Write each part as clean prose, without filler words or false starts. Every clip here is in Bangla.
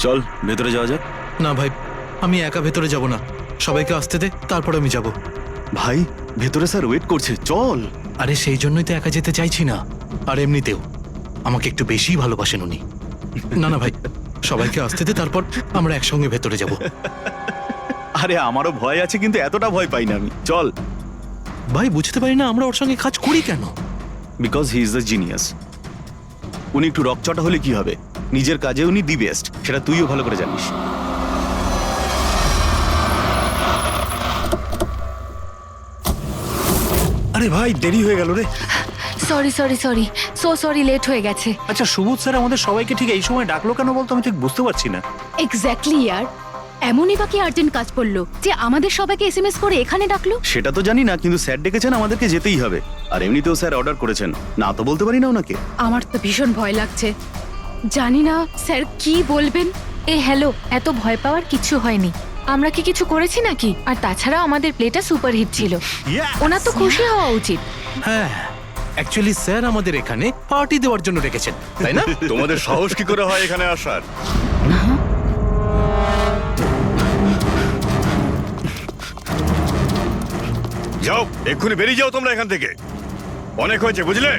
চল ভেতরে যাওয়া যাক। না ভাই, আমি একা ভেতরে যাব না, সবাইকে আসতে দে, তারপর আমি যাব। ভাই ভেতরে স্যার ওয়েট করছে, চল। আরে সেই জন্যই তো একা যেতে চাইছি না, আর এমনিতেও আমাকে একটু বেশি ভালোবাসেন উনি। না না ভাই, সবাইকে আসতে দে, তারপর আমরা একসঙ্গে ভেতরে যাব। আরে আমারও ভয় আছে, কিন্তু এতটা ভয় পাই না আমি, চল। ভাই বুঝতে পারি না আমরা ওর সঙ্গে কাজ করি কেন। Because he is the genius. উনি একটু রকচটা হলে কি হবে, নিজের কাজে উনি দি বেস্ট, সেটা তুইও ভালো করে জানিস। আরে ভাই দেরি হয়ে গেল রে। Sorry sorry sorry, so sorry, late হয়ে গেছে। আচ্ছা সুবোধ স্যার আমাদের সবাইকে ঠিক এই সময় ডাকলো কেন বলতো, আমি ঠিক বুঝতে পারছি না। এক্স্যাক্টলি ইয়ার, এমনই বা কি আর্জেন্ট কাজ পড়লো যে আমাদের সবাইকে এসএমএস করে এখানে ডাকলো? সেটা তো জানি না, কিন্তু স্যার ডেকেছেন, আমাদেরকে যেতেই হবে। আর এমনিতেও স্যার অর্ডার করেছেন, না তো বলতে পারি না ওনাকে। আমার তো ভীষণ ভয় লাগছে, জানি না স্যার কি বলবেন। হ্যালো, এত ভয় পাওয়ার কিছু হয়নি। আমরা কি কিছু করেছি নাকি? আর তাছাড়া আমাদের প্লেটা সুপারহিট ছিল, ওনার তো খুশি হওয়া উচিত। হ্যাঁ, অ্যাকচুয়ালি স্যার আমাদের এখানে পার্টি দেওয়ার জন্য রেখেছেন, তাই না? তোমাদের সাহস কি করে হয় এখানে আসার? যাও, এক্ষুনি বেরিয়ে যাও তোমরা এখান থেকে। অনেক হয়েছে বুঝলে,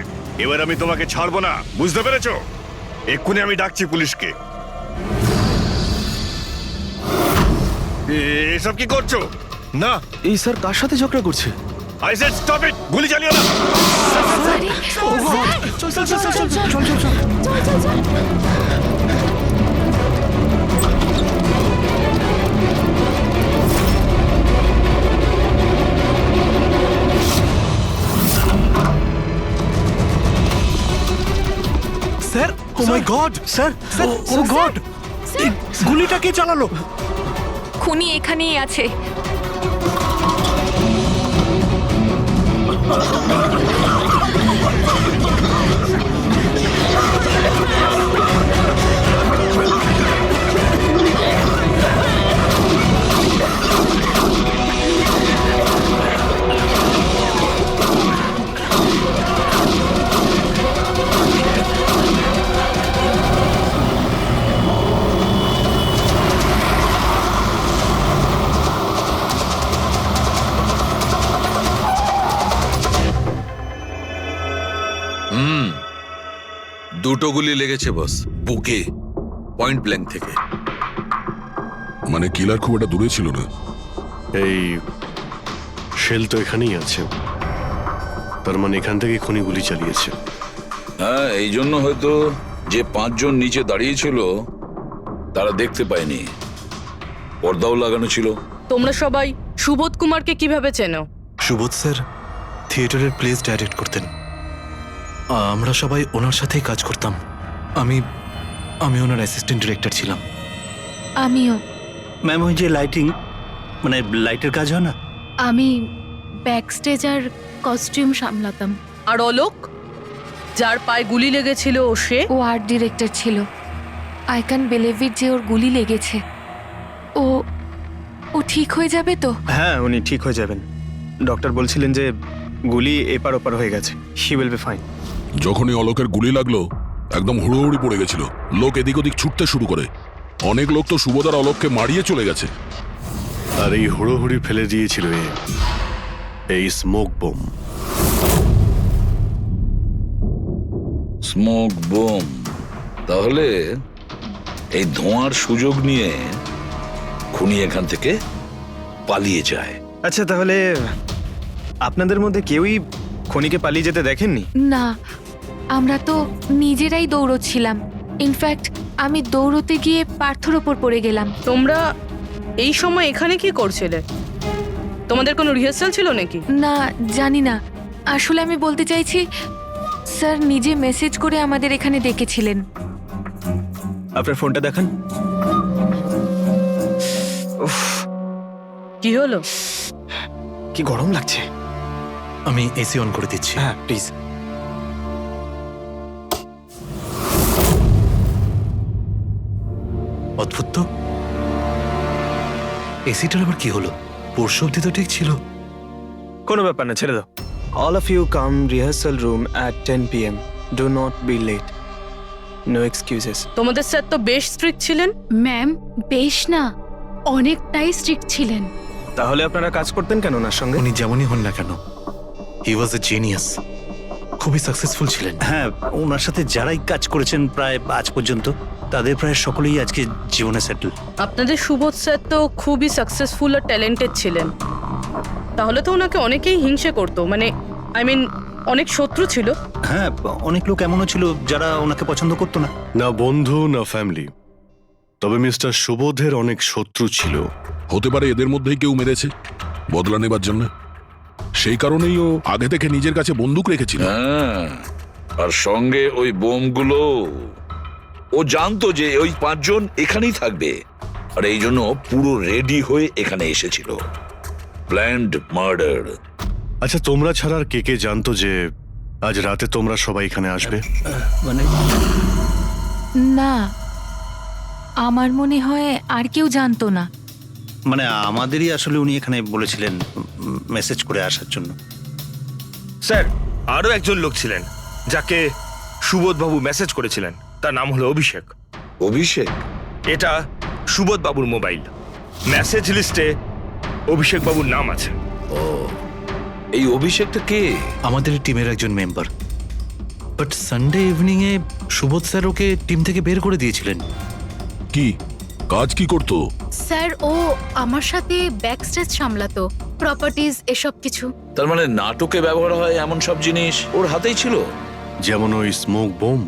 এবার আমি তোমাকে ছাড়বো না, বুঝতে পেরেছো? এক্ষুনি আমি ডাকছি পুলিশকে। এসব কি করছো? না, এই স্যার কার সাথে ঝগড়া করছে? আই সেড স্টপ ইট, গুলি চালিও না। চল চল চল চল চল চল চল। স্যার, ও মাই গড, স্যার স্যার, ও গড, এই গুলিটা কে চালালো? খুনি এখানেই আছে। দুটো গুলি লেগেছে বস, বুকে, পয়েন্ট ব্ল্যাঙ্ক থেকে। মানে কিলার খুব একটা দূরে ছিল না। এই শেল তো এখানেই আছে, তার মানে এখান থেকে খুনি গুলি চালিয়েছে। হ্যাঁ, এই জন্য হয়তো যে 5 জন নিচে দাঁড়িয়েছিল তারা দেখতে পায়নি, পর্দাও লাগানো ছিল। তোমরা সবাই সুবোধ কুমারকে কিভাবে চেনো? সুবোধ স্যার থিয়েটারের প্লেস ডাইরেক্ট করতেন, আমরা সবাই ওনার সাথেই কাজ করতাম। আমি ওনার অ্যাসিস্ট্যান্ট ডিরেক্টর ছিলাম। আমিও। ম্যাম ওই যে লাইটিং, মানে লাইটের কাজ হয় না? আমি ব্যাক স্টেজ আর কস্টিউম সামলাতাম। আর অলোক, যার পায়ে গুলি লেগেছিল, সে? ও আর্ট ডিরেক্টর ছিল। আই ক্যান বিলিভ ইট যে ওর গুলি লেগেছে। ও ঠিক হয়ে যাবে তো? হ্যাঁ উনি ঠিক হয়ে যাবেন, ডক্টর বলছিলেন যে গুলি এপার ওপার হয়ে গেছে, শি উইল বি ফাইন। যখনই অলোকের গুলি লাগলো একদম হুড়োহুড়ি পড়ে গেছিল, লোক এদিক ওদিক ছুটতে শুরু করে। অনেক লোক তো সুবোধার অলোককে মারিয়ে চলে গেছে। আর এই হুড়োহুড়ি ফেলে দিয়েছিল এই স্মোক বোম। Smoke bomb? তাহলে এই ধোঁয়ার সুযোগ নিয়ে খুনি এখান থেকে পালিয়ে যায়। আচ্ছা তাহলে আপনাদের মধ্যে কেউই খনিকে পালিয়ে যেতে দেখেননি? না, আমরা তো নিজেরাই দৌড়চ্ছিলাম। ইনফ্যাক্ট আমি দৌড়তে গিয়ে পার্থর ওপর পড়ে গেলাম। তোমরা এই সময় এখানে কি করছিলে? তোমাদের কোনো রিহার্সাল ছিল নাকি? না, জানি না। আসলে আমি বলতে চাইছি, স্যার নিজে মেসেজ করে আমাদের এখানে ডেকেছিলেন। আপনার ফোনটা দেখান। উফ, কি হলো? কি গরম লাগছে। আমি এসি অন করে দিচ্ছি। হ্যাঁ প্লিজ। অদ্ভুত তো, এসিটার আবার কি হলো? পরশু অব্দি তো ঠিক ছিল। কোনো ব্যাপার না, ছেড়ে দাও। All of you come rehearsal room at 10 PM. Do not be late. No excuses. তোমাদের স্যার তো বেশ স্ট্রিক্ট ছিলেন। ম্যাম বেশ না, অনেকটাই স্ট্রিক্ট ছিলেন। তাহলে আপনারা কাজ করতেন কেন ওনার সঙ্গে? উনি যেমনই হন না কেন, হি ওয়াজ এ জিনিয়াস, খুবই সাকসেসফুল ছিলেন। হ্যাঁ, ওনার সাথে যারাই কাজ করেছেন প্রায় আজ পর্যন্ত, তাদের প্রায় সকলেই আজকে জীবনে সেটেল। আপনাদের সুবোধ স্যার তো খুবই সাকসেসফুল আর ট্যালেন্টেড ছিলেন, তাহলে তো ওনাকে অনেকেই হিংসে করতো, মানে আই মিন অনেক শত্রু ছিল। হ্যাঁ, অনেক লোক এমনও ছিল যারা ওনাকে পছন্দ করতো না। না বন্ধু না ফ্যামিলি, তবে মিস্টার সুবোধের অনেক শত্রু ছিল। হতে পারে এদের মধ্যেই কেউ মেরেছে বদলা নেবার জন্য। সেই কারণেই ও আগে থেকে নিজের কাছে বন্দুক রেখেছিল। হ্যাঁ, আর সঙ্গে ওই বোমগুলো। ও জানতো যে ওই 5 জন এখানেই থাকবে, আর এই জন্য পুরো রেডি হয়ে এখানে এসেছিল। Planned murder. আচ্ছা, তোমরা ছাড়া আর কে কে জানতো যে আজ রাতে তোমরা সবাই এখানে আসবে? মানে না, আমার মনে হয় আর কেউ জানতো না। মানে আমাদেরই আসলে উনি এখানে বলেছিলেন মেসেজ করে আসার জন্য। স্যার, আরও একজন লোক ছিলেন যাকে সুবোধবাবু মেসেজ করেছিলেন, তার নাম হলো অভিষেক। অভিষেক? এটা সুবোধবাবুর মোবাইল, মেসেজ লিস্টে অভিষেক বাবুর নাম আছে। এই অভিষেকটা কে? আমাদের টিমের একজন member, but Sunday evening A Subodh sir okay team থেকে বের করে দিয়েছিলেন। কি কাজ কি করতো? স্যার ও আমার সাথে ব্যাক স্টেজ সামলাতো, প্রপার্টিজ এসব কিছু। তার মানে নাটকে ব্যবহার হয় এমন সব জিনিস ওর হাতেই ছিল। যেমন ওই স্মোক বোম।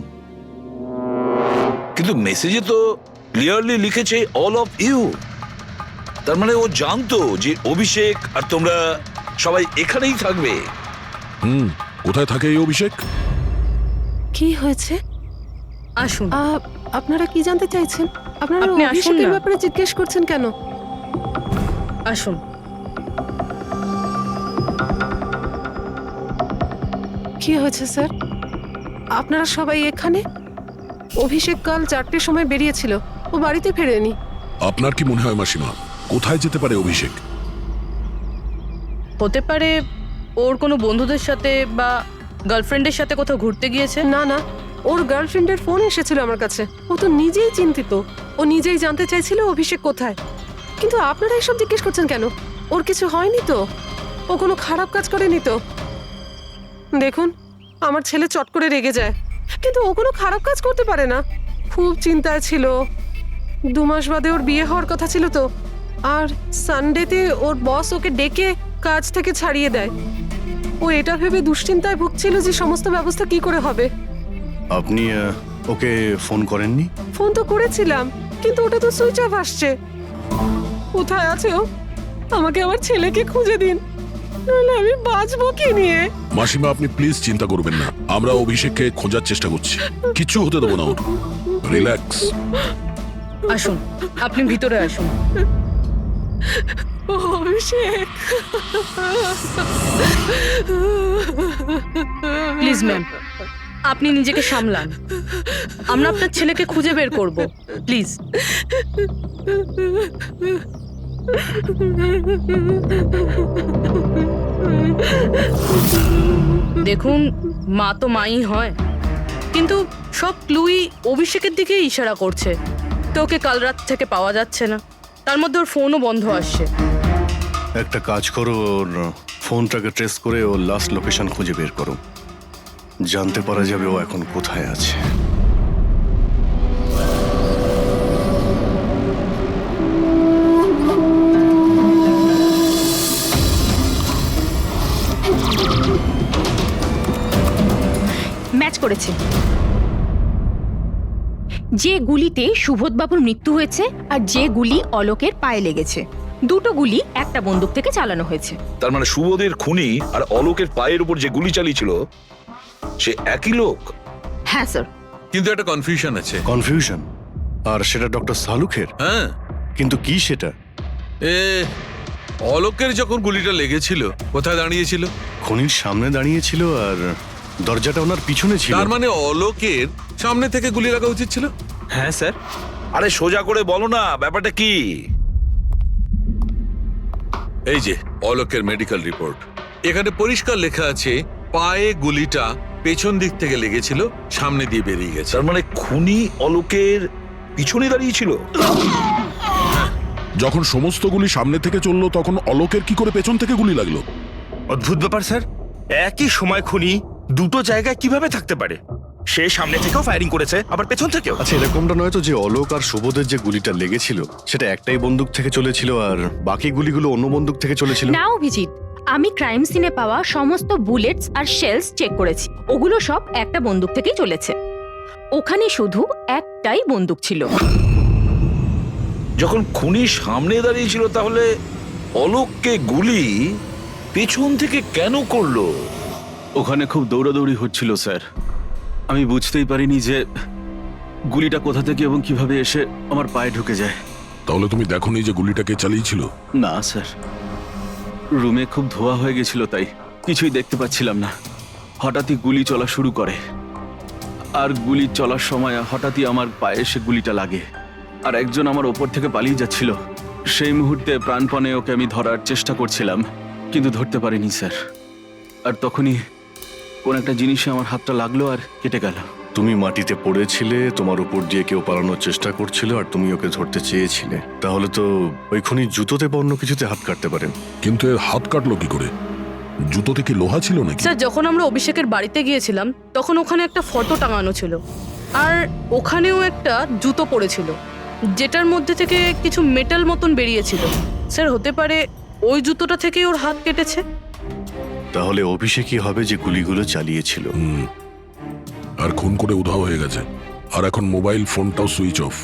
কিন্তু মেসেজে তো ক্লিয়ারলি লিখেছে অল অফ ইউ। তার মানে ও জানতো যে অভিষেক আর তোমরা সবাই এখানেই থাকবে। কোথায় থাকে এই অভিষেক? কি হয়েছে? আসুন। আপনারা কি জানতে চাইছেন? আপনারা আপনি আসুন অভিষেকের না। ব্যাপারে জিজ্ঞেস করছেন কেন? আসুন। কি হয়েছে স্যার? আপনারা সবাই এখানে? অভিষেক কাল 4টের সময় বেরিয়েছিল, ও বাড়িতে ফেরেনি। আপনার কি মনে হয় মাসিমা, কোথায় যেতে পারে অভিষেক? হতে পারে ওর কোনো বন্ধুদের সাথে বা গার্লফ্রেন্ডের সাথে কোথাও ঘুরতে গিয়েছে। না না, ওর গার্লফ্রেন্ডের ফোন এসেছিল আমার কাছে। ও তো নিজেই চিন্তিত, ও নিজেই জানতে চাইছিল অভিষেক কোথায়। কিন্তু আপনারা এসব জিজ্ঞেস করছেন কেন? ওর কিছু হয়নি তো? ও কোনো খারাপ কাজ করেনি তো? দেখুন, আমার ছেলে চট করে রেগে যায়, কিন্তু ও কোনো খারাপ কাজ করতে পারে না। খুব চিন্তায় ছিল, 2 মাস বাদে ওর বিয়ে হওয়ার কথা ছিল তো। আর সানডেতে ওর বস ওকে ডেকে কাজ থেকে ছাড়িয়ে দেয়। ও এটা ভেবে দুশ্চিন্তায় ভুগছিল যে সমস্ত ব্যবস্থা কি করে হবে। আপনি ওকে ফোন করেননি? ফোন তো করেছিলাম, কিন্তু ওটা তো সুইচ অফ আসছে। কোথায় আছে ও? আমাকে আমার ছেলেকে খুঁজে দিন, নাহলে আমি বাঁচবো কি নিয়ে? মাসিমা, আপনি প্লিজ চিন্তা করবেন না, আমরা অভিষেককে খোঁজার চেষ্টা করছি। কিচ্ছু হতে দেবো না ওর। রিল্যাক্স। আসুন, আপনি ভিতরে আসুন। অভিষেক, প্লিজ ম্যাম, আপনি নিজেকে সামলান। আমরা আপনার ছেলেকে খুঁজে বের করব, প্লিজ। দেখুন, মা তো মাই হয়, কিন্তু সব ক্লুই অভিষেকের দিকে ইশারা করছে। তো ওকে কাল রাত থেকে পাওয়া যাচ্ছে না, তার মধ্যে ওর ফোনও বন্ধ আসছে। একটা কাজ করো, ওর ফোনটাকে ট্রেস করে ওর লাস্ট লোকেশন খুঁজে বের করো। জানতে পারা যাবে ও এখন কোথায় আছে। ম্যাচ করেছে। যে গুলিতে সুবোধবাবুর মৃত্যু হয়েছে আর যে গুলি অলোকের পায়ে লেগেছে, দুটো গুলি একটা বন্দুক থেকে চালানো হয়েছে। তার মানে সুবোধের খুনি আর অলোকের পায়ের উপর যে গুলি চালিয়েছিল সে একই লোক। হ্যাঁ স্যার। কিন্তু একটা কনফিউশন আছে। কনফিউশন? আর সেটা ডক্টর সালুখের? হ্যাঁ, কিন্তু কি সেটা? অলোকের যখন গুলিটা লেগেছিল কোথায় দাঁড়িয়েছিল? খনির সামনে দাঁড়িয়েছিল আর দরজাটা ওনার পিছনে ছিল। তার মানে অলোকের সামনে থেকে গুলি লাগা উচিত ছিল। হ্যাঁ স্যার। আরে সোজা করে বলো না, ব্যাপারটা কি? এই যে অলোকের মেডিকেল রিপোর্ট, এখানে পরিষ্কার লেখা আছে পায়ে গুলিটা পেছন দিক থেকে লেগেছিল, সামনে দিয়ে বেরিয়ে গেছে। তার মানে খুনি অলোকের পিছনে দাঁড়িয়ে ছিল। যখন সমস্ত গুলি সামনে থেকে চললো তখন অলোকের কি করে পেছন থেকে গুলি লাগলো? অদ্ভুত ব্যাপার স্যার, একই সময় খুনি দুটো জায়গায় কিভাবে থাকতে পারে? সে সামনে থেকেও ফায়ারিং করেছে, আবার পেছন থেকেও। আচ্ছা, এরকমটা নয় তো যে অলোক আর সুবোধের যে গুলিটা লেগেছিল সেটা একটাই বন্দুক থেকে চলেছিল আর বাকি গুলিগুলো অন্য বন্দুক থেকে চলেছিল? না অভিজিৎ, আমি ক্রাইম সিনে পাওয়া সমস্ত বুলেটস আর শেলস চেক করেছি, ওগুলো সব একটা বন্দুক থেকেই চলেছে। ওখানে শুধু একটাই বন্দুক ছিল। যখন খুনি সামনে দাঁড়িয়ে ছিল তাহলে অলোককে গুলি পেছন থেকে কেন করলো? ওখানে খুব দৌড়াদৌড়ি হচ্ছিল স্যার, আমি বুঝতেই পারিনি যে গুলিটা কোথা থেকে এবং কিভাবে এসে আমার পায়ে ঢুকে যায়। তাহলে তুমি দেখোনি যে গুলিটা কে চালিয়েছিল? না স্যার, রুমে খুব ধোয়া হয়ে গেছিল, তাই কিছুই দেখতে পাচ্ছিলাম না। হঠাৎই গুলি চলা শুরু করে, আর গুলি চলার সময় হঠাৎই আমার পায়ে এসে গুলিটা লাগে, আর একজন আমার ওপর থেকে পালিয়ে যাচ্ছিল। সেই মুহূর্তে প্রাণপণে ওকে আমি ধরার চেষ্টা করছিলাম, কিন্তু ধরতে পারিনি স্যার। আর তখনই কোন একটা জিনিসে আমার হাতটা লাগলো আর কেটে গেল। তুমি মাটিতে পড়েছিলে, তোমার উপর দিয়ে কেউ পালানোর চেষ্টা করছিল আর তুমি ওকে ধরতে চেয়েছিলে। তাহলে তো ওই খুনি জুতোতে বা অন্য কিছুতে হাত কাটতে পারেন। কিন্তু এর হাত কাটলো কি করে? জুতোতে কি লোহা ছিল নাকি? স্যার, যখন আমরা অভিষেকের বাড়িতে গিয়েছিলাম তখন ওখানে একটা ফটো টাঙানো ছিল, আর ওখানেও একটা জুতো পড়েছিল যেটার মধ্যে থেকে কিছু মেটাল মতন বেরিয়েছিল। স্যার, হতে পারে ওই জুতোটা থেকেই ওর হাত কেটেছে। তাহলে অভিষেকই হবে যে গুলিগুলো চালিয়েছিল। আর খুন করে উধাও হয়ে গেছে, আর এখন মোবাইল ফোনটাও সুইচ অফ।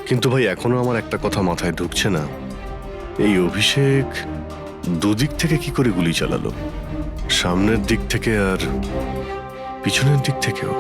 কিন্তু ভাই, এখনো আমার একটা কথা মাথায় ঢুকছে না, এই অভিষেক দুদিক থেকে কি করে গুলি চালালো? সামনের দিক থেকে আর পিছনের দিক থেকেও।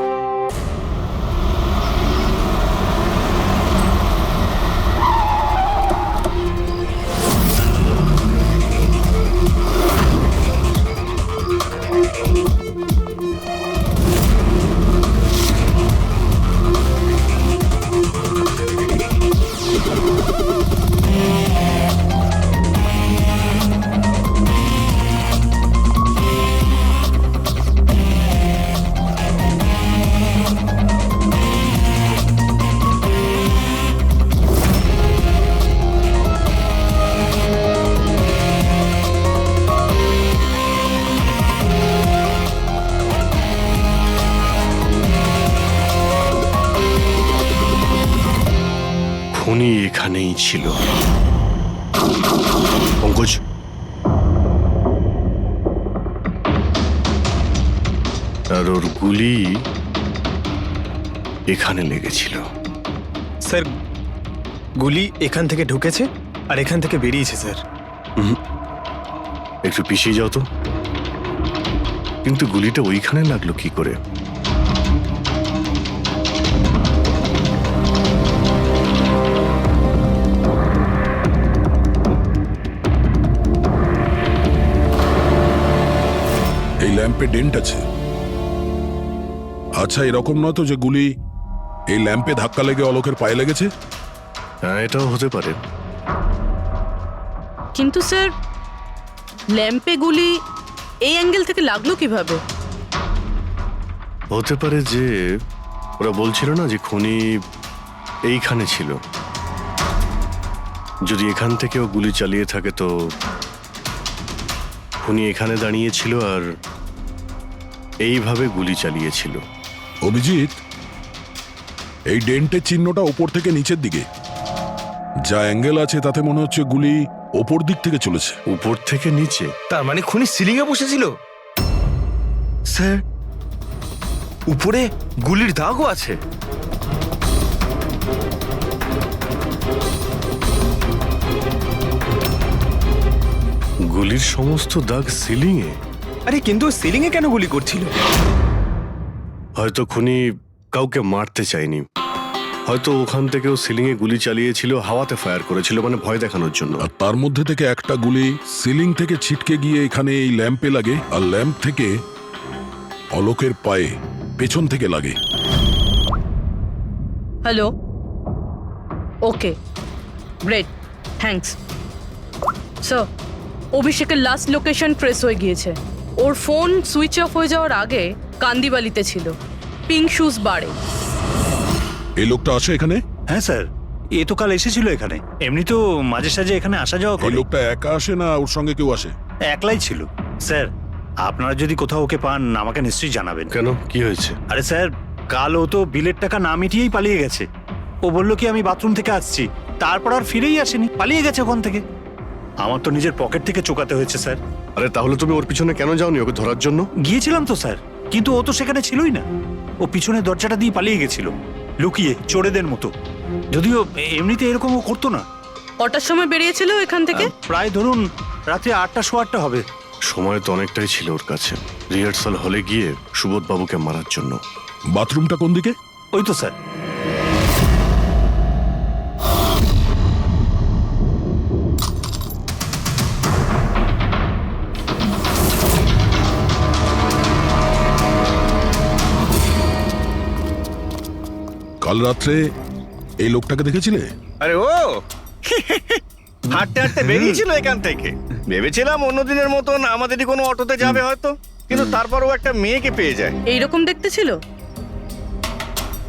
খুনি এখানেই ছিল। পঙ্কজ, আর ওর গুলি এখানে লেগেছিল। স্যার, গুলি এখান থেকে ঢুকেছে আর এখান থেকে বেরিয়েছে স্যার। একটু পিছিয়ে যাও তো। কিন্তু গুলিটা ওইখানে লাগলো কি করে? এই ল্যাম্পে ডেন্ট আছে। আচ্ছা, এরকম নয় তো যে গুলি এই ল্যাম্পে ধাক্কা লেগে অলোকের পায়ে লেগেছে? হ্যাঁ, এটাও হতে পারে। কিন্তু স্যার, ল্যাম্পে গুলি এই অ্যাঙ্গেল থেকে লাগলো কিভাবে? হতে পারে যে ওরা বলছিল না যে খুনি এইখানে ছিল। যদি এখান থেকেও গুলি চালিয়ে থাকে তো খুনি এখানে দাঁড়িয়েছিল আর এইভাবে গুলি চালিয়েছিল। অভিজিৎ, এই ডেন্টের চিহ্নটা ওপর থেকে নিচের দিকে, যা অ্যাঙ্গেল আছে তাতে মনে হচ্ছে গুলি ওপর দিক থেকে চলেছে। উপর থেকে নিচে? তার মানে খুনি সিলিং এ বসেছিল। স্যার, উপরে গুলির দাগও আছে। গুলির সমস্ত দাগ সিলিং এ? আরে কিন্তু সিলিং এ কেন গুলি করছিল? হয়তো খুনি কাউকে মারতে চায়নি, হয়তো ওখান থেকেও সিলিং এ গুলি চালিয়েছিল, হাওয়াতে ফায়ার করেছিল, মানে ভয় দেখানোর জন্য। আর তার মধ্যে থেকে একটা গুলি সিলিং থেকে ছিটকে গিয়ে এখানে এই ল্যাম্পে লাগে, আর ল্যাম্প থেকে অলোকের পায়ে পেছন থেকে লাগে। হ্যালো, ওকে, গ্রেট, থ্যাঙ্কস। স্যার, অভিষেকের লাস্ট লোকেশন ট্রেস হয়ে গিয়েছে। ওর ফোন সুইচ অফ হয়ে যাওয়ার আগে কান্দিবালিতে ছিল, পিঙ্ক শুজ বারে। এই লোকটা আছে এখানে? হ্যাঁ স্যার, এ তো কাল এসেছিল এখানে। এমনি তো মাঝে সাঝে এখানে আসা যাওয়া এই করে। লোকটা একা আসে না ওর সঙ্গে কেউ আসে? একলাই ছিল। স্যার, আপনারা যদি কোথাও ওকে পান আমাকে নিশ্চয়ই জানাবেন। কেন, কি হয়েছে? আরে স্যার, কাল ও তো বিলের টাকা না মিটিয়েই পালিয়ে গেছে। ও বললো কি আমি বাথরুম থেকে আসছি, তারপর আর ফিরেই আসেনি, পালিয়ে গেছে ওখান থেকে। আমার তো নিজের পকেট থেকে চোকাতে হয়েছে স্যার। আরে তাহলে তুমি ওর পিছনে কেন যাওনি ওকে ধরার জন্য? গিয়েছিলাম তো স্যার, কিন্তু ও তো সেখানে ছিলই না। ও পিছনের দরজাটা দিয়ে পালিয়ে গেছিল, লুকিয়ে চোরেদের মতো। যদিও এমনিতে এরকম ও করতো না। কটার সময় বেরিয়েছিল এখান থেকে? প্রায় ধরুন রাত্রি 8টা, 8:15 হবে। সময় তো অনেকটাই ছিল ওর কাছে রিহার্সাল হলে গিয়ে সুবোধ বাবুকে মারার জন্য। বাথরুমটা কোন দিকে? ওই তো স্যার। কাল রাত্রে এই লোকটাকে দেখেছিলে? আরে ও হাঁটতে হাঁটতে বেরিয়েছিল এখান থেকে। ভেবেছিলাম অন্য দিনের মতন আমাদেরই কোনো অটোতে যাবে হয়তো, কিন্তু তারপরও একটা মেয়েকে পেয়ে যায়। এইরকম দেখতে ছিল?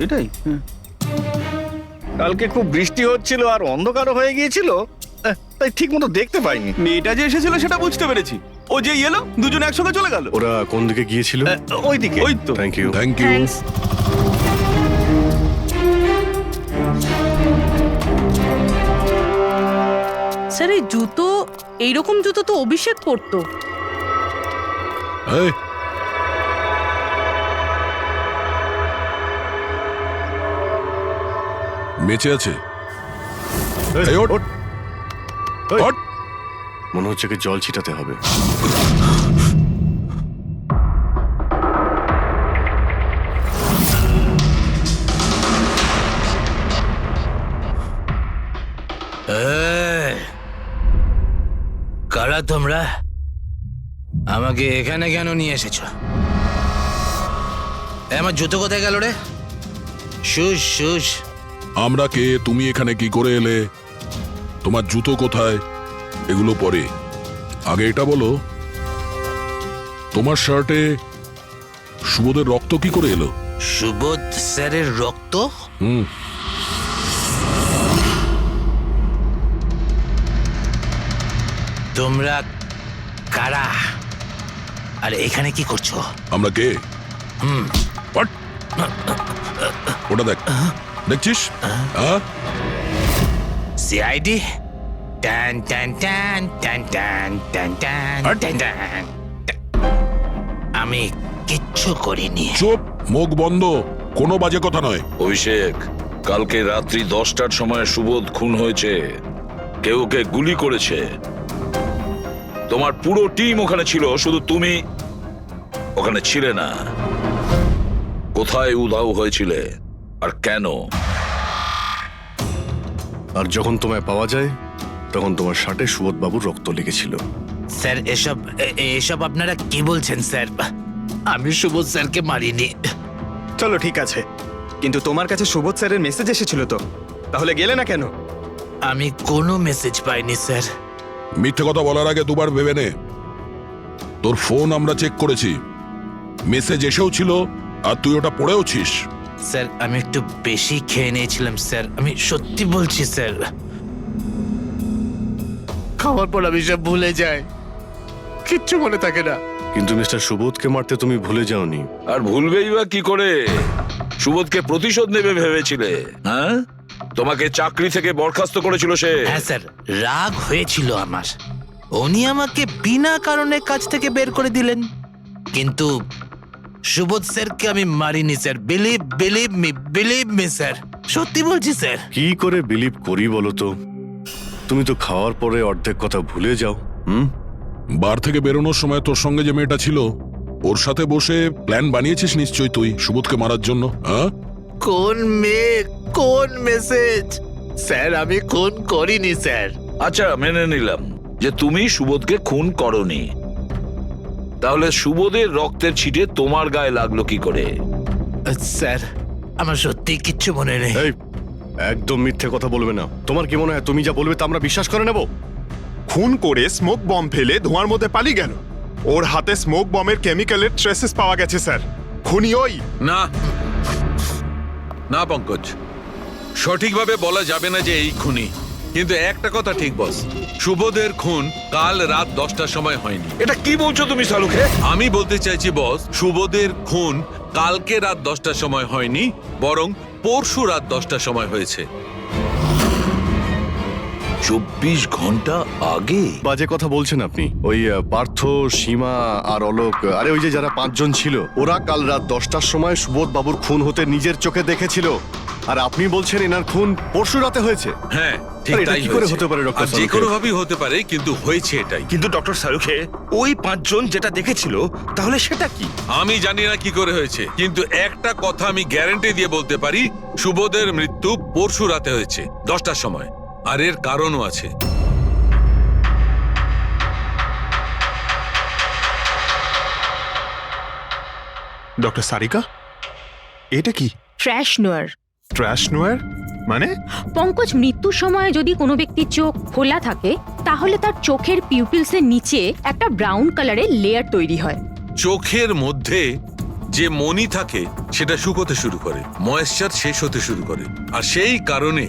এটাই। কালকে খুব বৃষ্টি হচ্ছিল আর অন্ধকারও হয়ে গিয়েছিল, তাই ঠিক মতো দেখতে পাইনি। মেয়েটা যে এসেছিল সেটা বুঝতে পেরেছি। ও যে এলো দুজন একসঙ্গে চলে গেল। ওরা কোন দিকে গিয়েছিল? ওইদিকে। ওই তো। Thank you. Thank you. Thanks. Sir, এই জুতো, এইরকম জুতো তো অভিষেক পরতো। এই, বেঁচে আছে? এই, ওঠ। ওঠ। মনে হচ্ছে কি জল ছিটাতে হবে। কারা তোমরা? আমাকে এখানে কেন নিয়ে এসেছো? আমার জুতো কোথায় গেল রে? Shoes shoes. আমরা কে, তুমি এখানে কি করে এলে, তোমার জুতো কোথায়, এগুলো পরে। আগে এটা বলো, তোমার শার্টে সুবোধের রক্ত কি করে এলো? সুবোধ স্যারের রক্ত? হুম। তোমরা কারা আর এখানে কি করছো? আমরা কে? What? ওটা দেখ, দেখছিস? সিআইডি? টান টান টান টান টান টান টান টান টান। আমি কিচ্ছু করিনি। চুপ, মুখ বন্ধ, কোনো বাজে কথা নয়। অভিষেক, কালকে রাত্রি 10টার সময় সুবোধ খুন হয়েছে। কেউ ওকে গুলি করেছে। তোমার পুরো টিম ওখানে ছিল, শুধু তুমি ওখানে ছিলে না। কোথায় উধাও হয়েছিলে আর কেন? আর যখন তোমায় পাওয়া যায় তখন তোমার শার্টে সুবোধ বাবুর রক্ত লেগেছিল। স্যার, এসব আপনারা কি বলছেন স্যার? আমি সুবোধ স্যারকে মারিনি। চলো ঠিক আছে, কিন্তু তোমার কাছে সুবোধ স্যারের মেসেজ এসেছিল তো, তাহলে গেলে না কেন? আমি কোনো মেসেজ পাইনি স্যার। মিথ্যে কথা বলার আগে দুবার ভেবে নে। তোর ফোন আমরা চেক করেছি, মেসেজ এসেও ছিল আর তুই ওটা পড়েওছিস। স্যার, আমি একটু বেশি খেয়ে নিয়েছিলাম স্যার, আমি সত্যি বলছি স্যার। খাওয়ার পর আমি সব ভুলে যাই, কিচ্ছু মনে থাকে না। কিন্তু মিস্টার সুবোধকে মারতে তুমি ভুলে যাওনি। আর ভুলবেই বা কি করে? সুবোধকে প্রতিশোধ নেবে ভেবেছিলে? হ্যাঁ, তোমাকে চাকরি থেকে বরখাস্ত করেছিল সে। হ্যাঁ স্যার, রাগ হয়েছিল আমার। উনি আমাকে বিনা কারণে কাজ থেকে বের করে দিলেন, কিন্তু সুবোধ স্যারকে আমি মারিনি স্যার। বিলিভ মি স্যার, সত্যি বলছি স্যার। কি করে বিলিভ করি বলো তো? তুমি তো খাওয়ার পরে অর্ধেক কথা ভুলে যাও। বার থেকে বেরোনোর সময় তোর সঙ্গে যে মেয়েটা ছিল ওর সাথে বসে প্ল্যান বানিয়েছিস নিশ্চয়ই তুই সুবোধকে মারার জন্য। হ্যাঁ, কোন মেয়ে, কোন মেসেজ? স্যার, আমি খুন করিনি স্যার। আচ্ছা, মেনে নিলাম যে তুমি সুবোধকে খুন করনি। তাহলে সুবোধের রক্তের ছিটে তোমার গায়ে লাগলো কি করে? স্যার, আমার সত্যি কিচ্ছু মনে নেই। এই, একদম মিথ্যে কথা বলবে না। তোমার কি মনে হয় তুমি যা বলবে তা আমরা বিশ্বাস করে নেব? খুন করে স্মোক বম ফেলে ধোঁয়ার মধ্যে পালিয়ে গেল। ওর হাতে স্মোক বমের কেমিক্যালের ট্রেসেস পাওয়া গেছে স্যার। খুনি ওই? না না পঙ্কজ, সঠিকভাবে বলা যাবে না যে এই খুনি, কিন্তু একটা কথা ঠিক বস, সুবোধের খুন কাল রাত 10টার সময় হয়নি। এটা কি বলছো তুমি সালুকে? আমি বলতে চাইছি বস, সুবোধের খুন কালকে রাত 10টার সময় হয়নি, বরং পরশু রাত 10টার সময় হয়েছে। 24 ঘন্টা আগে? বাজে কথা বলছেন আপনি। ওই পার্থ, সীমা আর অলোক, আরে ওই যে যারা 5 জন ছিল, ওরা কাল রাত 10টার সময় সুবোধ বাবুর খুন হতে নিজের চোখে দেখেছিল। আর আপনি বলছেন এনার খুন পরশু রাতে হয়েছে? হ্যাঁ ঠিক আরে এটা তাই কি করে হয়েছে। হতে পারে ডক্টর আর যে সালুখে? কোনো ভাবেই হতে পারে, কিন্তু হয়েছে এটাই। কিন্তু ডক্টর সালুখে, ওই 5 জন যেটা দেখেছিল, তাহলে সেটা কি? আমি জানি না কি করে হয়েছে, কিন্তু একটা কথা আমি গ্যারান্টি দিয়ে বলতে পারি, সুবোধের মৃত্যু পরশু রাতে হয়েছে 10টার সময়। আর এর কারণও আছে। ডক্টর সারিকা, এটা কি? ট্র্যাশ নোয়ার। ট্র্যাশ নোয়ার মানে? পঙ্কজ, মৃত্যুর সময় যদি কোনো ব্যক্তির চোখ খোলা থাকে তাহলে তার চোখের পিউপিলসের নিচে একটা ব্রাউন কালারের লেয়ার তৈরি হয়। চোখের মধ্যে যে মনি থাকে সেটা শুকোতে শুরু করে, ময়েশ্চার শেষ হতে শুরু করে, আর সেই কারণে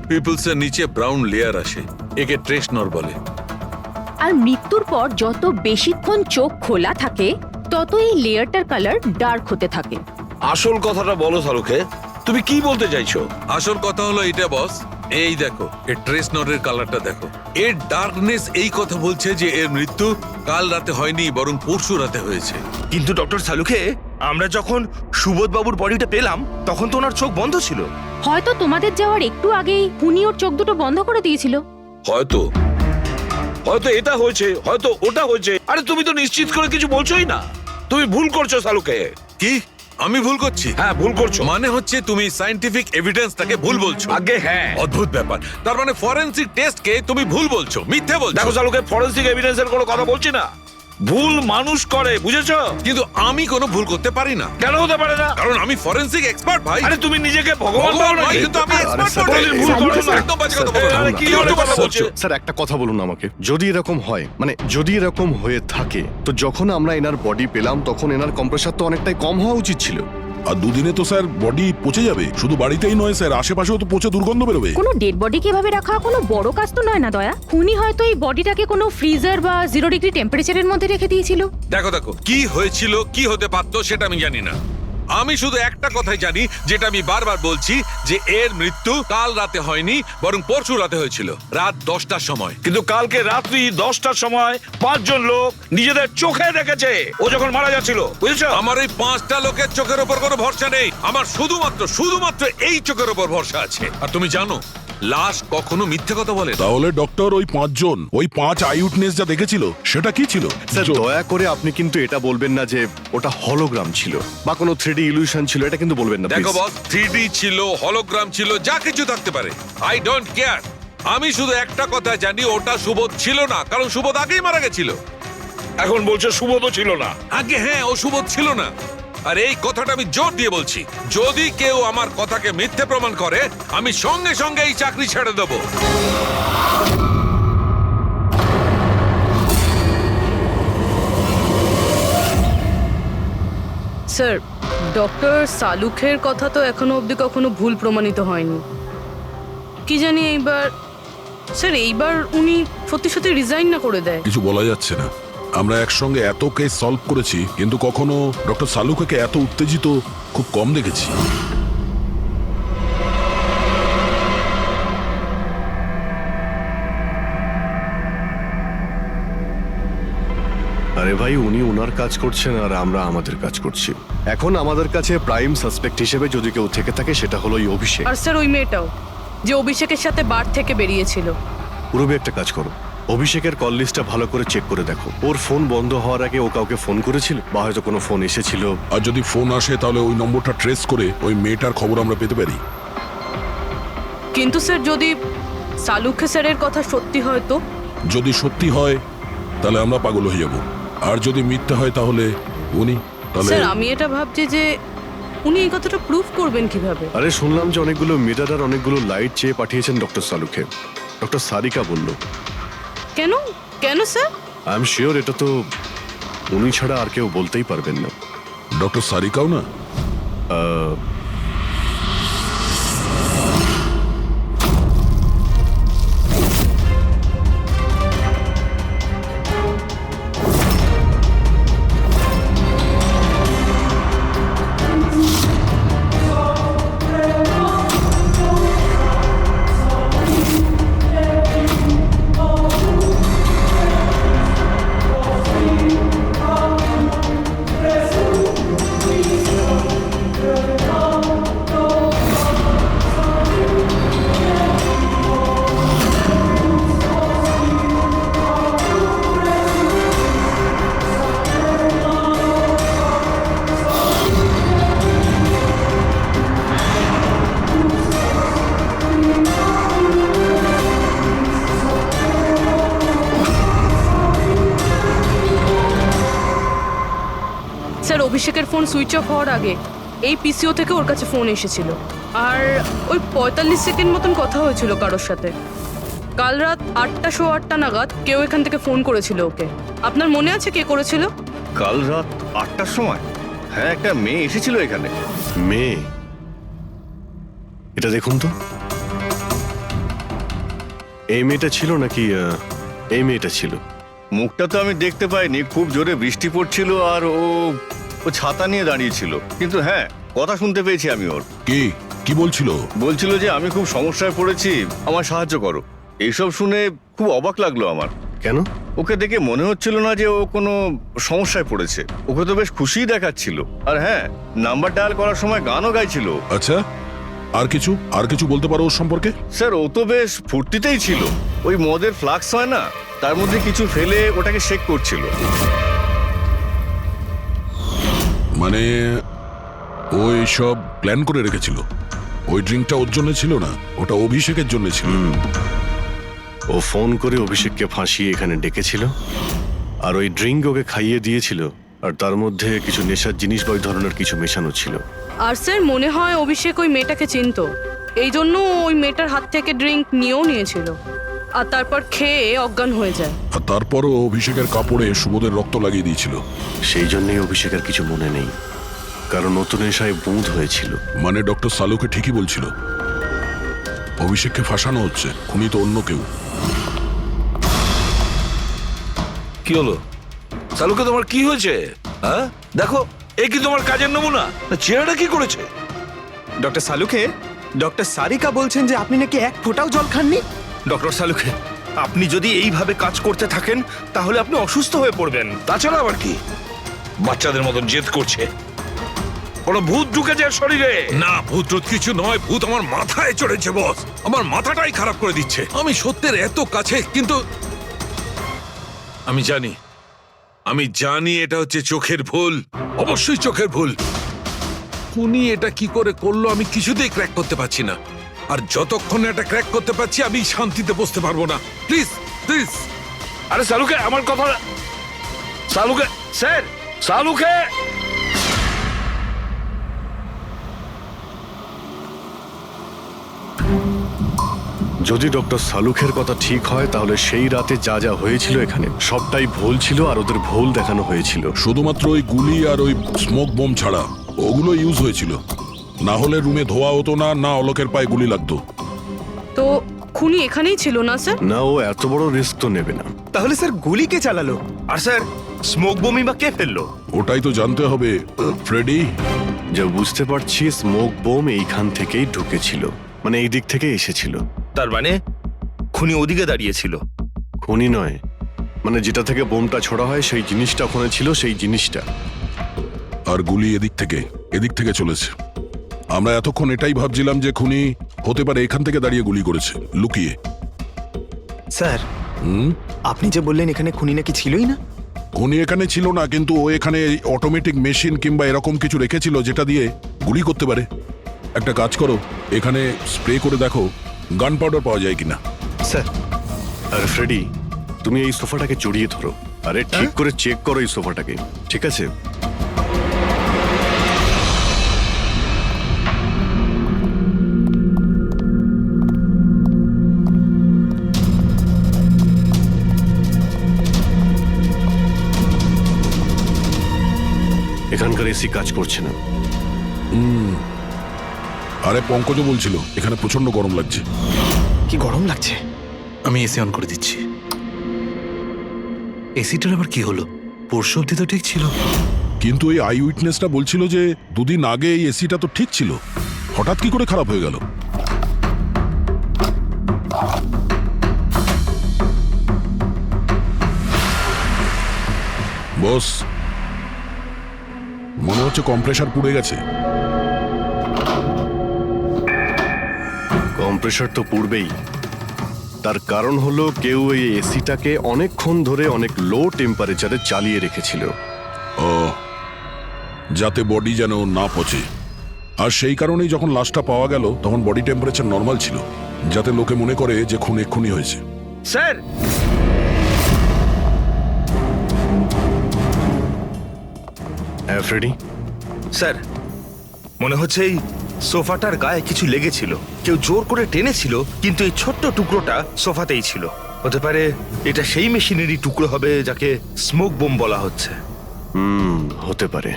পিপলসের নিচে ব্রাউন লেয়ার আসে। একে ট্রেশনর বলে। আর মৃত্যুর পর যত বেশিক্ষণ চোখ খোলা থাকে তত এই লেয়ারটার কালার ডার্ক হতে থাকে। আসল কথাটা বলো সালুকে, তুমি কি বলতে চাইছো? আসল কথা হলো এটা বস, এই দেখো এর ট্রেশনরের কালারটা দেখো, এর ডার্কনেস এই কথা বলছে যে এর মৃত্যু কাল রাতে হয়নি, বরং পরশু রাতে হয়েছে। কিন্তু ডক্টর সালুখে, আমরা যখন সুবোধ বাবুর বডিটা পেলাম তখন তো ওনার চোখ বন্ধ ছিল। হয়তো তোমাদের যাওয়ার একটু আগেই উনি ওর চোখ দুটো বন্ধ করে দিয়েছিল। হয়তো হয়তো এটা হয়েছে, হয়তো ওটা হয়েছে। আরে তুমি তো নিশ্চিত করে কিছু বলছোই না। তুমি ভুল করছো সালুকে। কি আমি ভুল করছি? হ্যাঁ ভুল করছো। মানে হচ্ছে তুমি সায়েন্টিফিক এভিডেন্সটাকে ভুল বলছো। আগে হ্যাঁ। অদ্ভুত ব্যাপার, তার মানে ফরেনসিক টেস্টকে তুমি ভুল বলছো, মিথ্যে বলছো। দেখো সালুকে, ফরেনসিক এভিডেন্সের কোনো কথা বলছি না। ভুল মানুষ করে, বুঝেছো? কিন্তু আমি কোনো ভুল করতে পারি না। কেন হতে পারে না? কারণ আমি ফরেনসিক এক্সপার্ট ভাই। আরে তুমি নিজেকে ভগবান ভাবো নয়, নাকি? কিন্তু আমি এক্সপার্ট স্যার, বটে। ভুল করছো না। একদম বাজে কথা বলছো। আরে কি ধরনের কথা বলছো? স্যার একটা কথা বলুন আমাকে, যদি এরকম হয়, মানে যদি এরকম হয়ে থাকে, তো যখন আমরা এনার বডি পেলাম তখন এনার কম্প্রেসার তো অনেকটাই কম হওয়া উচিত ছিল। আর দুদিনে তো স্যার বডি পচে যাবে। শুধু বাড়িতেই নয় স্যার, আশেপাশেও তো পচে দুর্গন্ধ বেরোবে। কোনো ডেড বডি কিভাবে রাখা কোনো বড় কাজ তো নয় না দয়া। খুনি হয়তো এই বডিটাকে কোনো ফ্রিজার বা 0 ডিগ্রি টেম্পারেচারের মধ্যে রেখে দিয়েছিল। দেখো দেখো, কি হয়েছিল, কি হতে পারতো সেটা আমি জানি না। আমি শুধু একটা কথাই জানি, যেটা আমি বারবার বলছি, যে এর মৃত্যু কাল রাতে হয়নি, বরং পরশু রাতে হয়েছিল রাত 10টার সময়। কিন্তু কালকে রাত্রি 10টার সময় 5 জন লোক নিজেদের চোখে দেখেছে ও যখন মারা যাচ্ছিল, বুঝেছো? আমার এই 5টা লোকের চোখের উপর কোনো ভরসা নেই। আমার শুধুমাত্র এই চোখের উপর ভরসা আছে। আর তুমি জানো, লাশ কখনো মিথ্যে কথা বলে না। তাহলে ডক্টর, ওই 5 জন, ওই 5 আই উইটনেস যা দেখেছিল সেটা কি ছিল? স্যার দয়া করে আপনি কিন্তু এটা বলবেন না যে ওটা হলোগ্রাম ছিল বা কোনো 3D ইলিউশন ছিল, এটা কিন্তু বলবেন না দেখো please। বস, 3D ছিল, হলোগ্রাম ছিল, যা কিছু থাকতে পারে, আই ডোন্ট কেয়ার। আমি শুধু একটা কথা জানি, ওটা সুবোধ ছিল না, কারণ সুবোধ আগেই মারা গেছিল। এখন বলছো সুবোধও ছিল না? আগে হ্যাঁ, ও সুবোধ ছিল না। আর এই কথাটা আমি জোর দিয়ে বলছি, যদি কেউ আমার কথাকে মিথ্যে প্রমাণ করে, আমি সঙ্গে সঙ্গে এই চাকরি ছেড়ে দেবো। স্যার, ডক্টর সালুখের কথা তো এখনো অবধি কখনো ভুল প্রমাণিত হয়নি। কি জানি এইবার উনি সত্যি সত্যি রিজাইন না করে দেয়। কিছু বলা যাচ্ছে না। আমরা একসঙ্গে এত কেস সলভ করেছি, কিন্তু কখনো ডক্টর সালুকে এত উত্তেজিত খুব কম দেখেছি। আরে ভাই, উনি ওনার কাজ করছেন আর আমরা আমাদের কাজ করছি। এখন আমাদের কাছে প্রাইম সাসপেক্ট হিসেবে যদি কেউ থেকে থাকে সেটা হলো এই অভিষেক। আর স্যার, ওই মেয়েটাও যে অভিষেকের সাথে বার থেকে বেরিয়েছিল। পুরবি একটা কাজ করো, অভিষেকের কল লিস্টটা ভালো করে চেক করে দেখো। ওর ফোন বন্ধ হওয়ার আগে ও কাউকে ফোন করেছিল বা হয়তো কোনো ফোন এসেছিল। আর যদি ফোন আসে তাহলে ওই নম্বরটা ট্রেস করে ওই মেয়েটার খবর আমরা পেতে পারি। কিন্তু স্যার, যদি সালুখে স্যারের কথা সত্যি হয় তো? যদি সত্যি হয় তাহলে আমরা পাগল হয়ে যাব, আর যদি মিথ্যা হয় তাহলে উনি, তাহলে স্যার আমি এটা ভাবছি যে উনি এই কথাটা প্রুফ করবেন কিভাবে? আরে শুনলাম যে অনেকগুলো মিটার আর অনেকগুলো লাইট চেয়ে পাঠিয়েছেন ডক্টর সালুকে। ডক্টর সারিকা বলল। কেন স্যার? আই এম শিওর এটা তো উনি ছাড়া আর কেউ বলতেই পারবেন না। ডক্টর সারিকাও না? স্যার অভিষেকের ফোন সুইচ অফ হওয়ার আগে এই পিসিও থেকে ওর কাছে ফোন এসেছিল আর ওই 45 সেকেন্ড মতন কথা হয়েছিল কারোর সাথে। কাল রাত 8:08 নাগাদ কেউ এখান থেকে ফোন করেছিল ওকে। আপনার মনে আছে কে করেছিল? কাল রাত 8টার সময়? হ্যাঁ, একটা মেয়ে এসেছিল এখানে। মেয়ে? এটা দেখুন তো, এই মেয়েটা ছিল নাকি এই মেয়েটা ছিল? মুখটা তো আমি দেখতে পাইনি, খুব জোরে বৃষ্টি পড়ছিল আর ও ছাতা নিয়ে দাঁড়িয়েছিল, কিন্তু হ্যাঁ কথা শুনতে পেয়েছি আমি ওর। কি বলছিল? বলছিল যে আমি খুব সমস্যায় পড়েছি, আমার সাহায্য করো। এইসব শুনে খুব অবাক লাগলো আমার। কেন? ওকে দেখে মনে হচ্ছিল না যে ও কোনো সমস্যায় পড়েছে, ওকে তো বেশ খুশিই দেখাচ্ছিল। আর হ্যাঁ, নাম্বার ডায়াল করার সময় গানও গাইছিল। আচ্ছা, আর কিছু বলতে পারো ওর সম্পর্কে? স্যার ও তো বেশ ফুর্তিতেই ছিল, ওই মদের ফ্লাক্স হয় না, তার মধ্যে কিছু ফেলে ওটাকে শেক করছিল। মানে ও সব প্ল্যান করে রেখেছিল? ওই ড্রিঙ্কটা ওর জন্য ছিল না, ওটা অভিষেকের জন্য ছিল। ও ফোন করে অভিষেককে ফাঁসিয়ে এখানে ডেকেছিল, আর ওই ড্রিঙ্ক ওকে খাইয়ে দিয়েছিল, আর তার মধ্যে কিছু নেশার জিনিস বা ওই ধরনের কিছু মেশানো ছিল। আর স্যার মনে হয় অভিষেক ওই মেয়েটাকে চিনতো, এই জন্য ওই মেয়েটার হাত থেকে ড্রিঙ্ক নিয়েও নিয়েছিল আর তারপর খেয়ে অজ্ঞান হয়ে যায়। আর তারপরও অভিষেকের কাপড়ে সুবোধের রক্ত লাগিয়ে দিয়েছিল। সেই জন্যই অভিষেকের কিছু মনে নেই, কারণ নতুন নেশায় বুঁদ হয়েছিল। মানে ডক্টর সালুকে ঠিকই বলছিল, অভিষেককে ফাঁসানো হচ্ছে, খুনি তো অন্য কেউ। কি হলো সালুকে, তোমার কি হয়েছে? হ্যাঁ দেখো, এ কি তোমার কাজের নমুনা? চেহারাটা কি করেছে? ডক্টর সালুকে, ডক্টর সারিকা বলছেন যে আপনি নাকি এক ফোঁটাও জল খাননি। ডক্টর সালুকে, আপনি যদি এইভাবে কাজ করতে থাকেন তাহলে আপনি অসুস্থ হয়ে পড়বেন। তাছাড়া আবার কি বাচ্চাদের মতন জেদ করছে? কোনো ভূত ঢুকেছে শরীরে? না, ভূত টুত কিছু নয়, ভূত আমার মাথায় চড়েছে বস, আমার মাথাটাই খারাপ করে দিচ্ছে। আমি সত্যের এত কাছে, কিন্তু আমি জানি এটা হচ্ছে চোখের ভুল, অবশ্যই চোখের ভুল। উনি এটা কি করে করলো আমি কিছুতেই ক্র্যাক করতে পারছি না, আর যতক্ষণ এটা ক্র্যাক করতে পারছি আমি শান্তিতে বসতে পারবো না। Please please. আরে সালুকে, আমার কথা, সালুকে স্যার, সালুকে। যদি ডক্টর সালুখের কথা ঠিক হয়, তাহলে সেই রাতে যা যা হয়েছিল এখানে সবটাই ভুল ছিল, আর ওদের ভুল দেখানো হয়েছিল। শুধুমাত্র ওই গুলি আর ওই স্মোক বোম ছাড়া ওগুলো ইউজ হয়েছিল, না হলে রুমে ধোয়া হতো না, না অলোকের পায়ে গুলি লাগতো। তো খুনি এখানেই ছিল না স্যার? না, ও এত বড় রিস্ক তো নেবে না। তাহলে স্যার গুলি কে চালালো? আর স্যার স্মোক বোমই বা কে ফেললো? ওটাই তো জানতে হবে ফ্রেডি। যা বুঝতে পারছি, স্মোক বোম এইখান থেকেই ঢুকেছিল, মানে এই দিক থেকে এসেছিল। তার মানে খুনি ওদিকে দাঁড়িয়েছিল? খুনি নয়, মানে যেটা থেকে বোমটা ছোড়া হয় সেই জিনিসটা ওখানে ছিল, সেই জিনিসটা। আর গুলি এদিক থেকে চলেছে। আমরা এতক্ষণ এটাই ভাবছিলাম যে খুনি হতে পারে এখান থেকে দাঁড়িয়ে গুলি করেছে, লুকিয়ে। স্যার আপনি যে বললেন এখানে খুনি নাকি ছিলই না? খুনি এখানে ছিল না, কিন্তু ও এখানে অটোমেটিক মেশিন কিংবা এরকম কিছু রেখেছিল যেটা দিয়ে গুলি করতে পারে। একটা কাজ করো, এখানে স্প্রে করে দেখো গান পাউডার পাওয়া যায় কিনা। স্যার। আর ফ্রেডি, তুমি এই সোফাটাকে জড়িয়ে ধরো, আরে ঠিক করে চেক করো এই সোফাটাকে, ঠিক আছে? এখানকার এসি কাজ করছে না। আরে পঙ্কজও বলছিল এখানে প্রচন্ড গরম লাগছে। কি গরম লাগছে। আমি এসি অন করে দিচ্ছি। এসিটার আবার কি হলো? পরশু অব্দি তো ঠিক ছিল। কিন্তু এই আই উইটনেসটা বলছিল যে দুদিন আগে এই এসিটা তো ঠিক ছিল, হঠাৎ কি করে খারাপ হয়ে গেল? বস, মনে হচ্ছে কম্প্রেসার পুড়ে গেছে। কম্প্রেসার তো পূর্বেই, তার কারণ হলো কেউ এই এসিটাকে অনেকক্ষণ ধরে অনেক লো টেম্পারেচারে চালিয়ে রেখেছিল। ও, যাতে বডি যেন না পচে। আর সেই কারণেই যখন লাশটা পাওয়া গেল তখন বডি টেম্পারেচার নর্মাল ছিল, যাতে লোকে মনে করে যে খুন এক্ষুনি হয়েছে। স্যার, হ্যাঁ ফ্রেডি, স্যার মনে হচ্ছে এই সোফাটার গায়ে কিছু লেগেছিল, কেউ জোর করে টেনেছিল, কিন্তু এই ছোট্ট টুকরোটা সোফাতেই ছিল। হতে পারে এটা সেই মেশিনেরই টুকরো হবে যাকে স্মোক বোম বলা হচ্ছে। হতে পারে।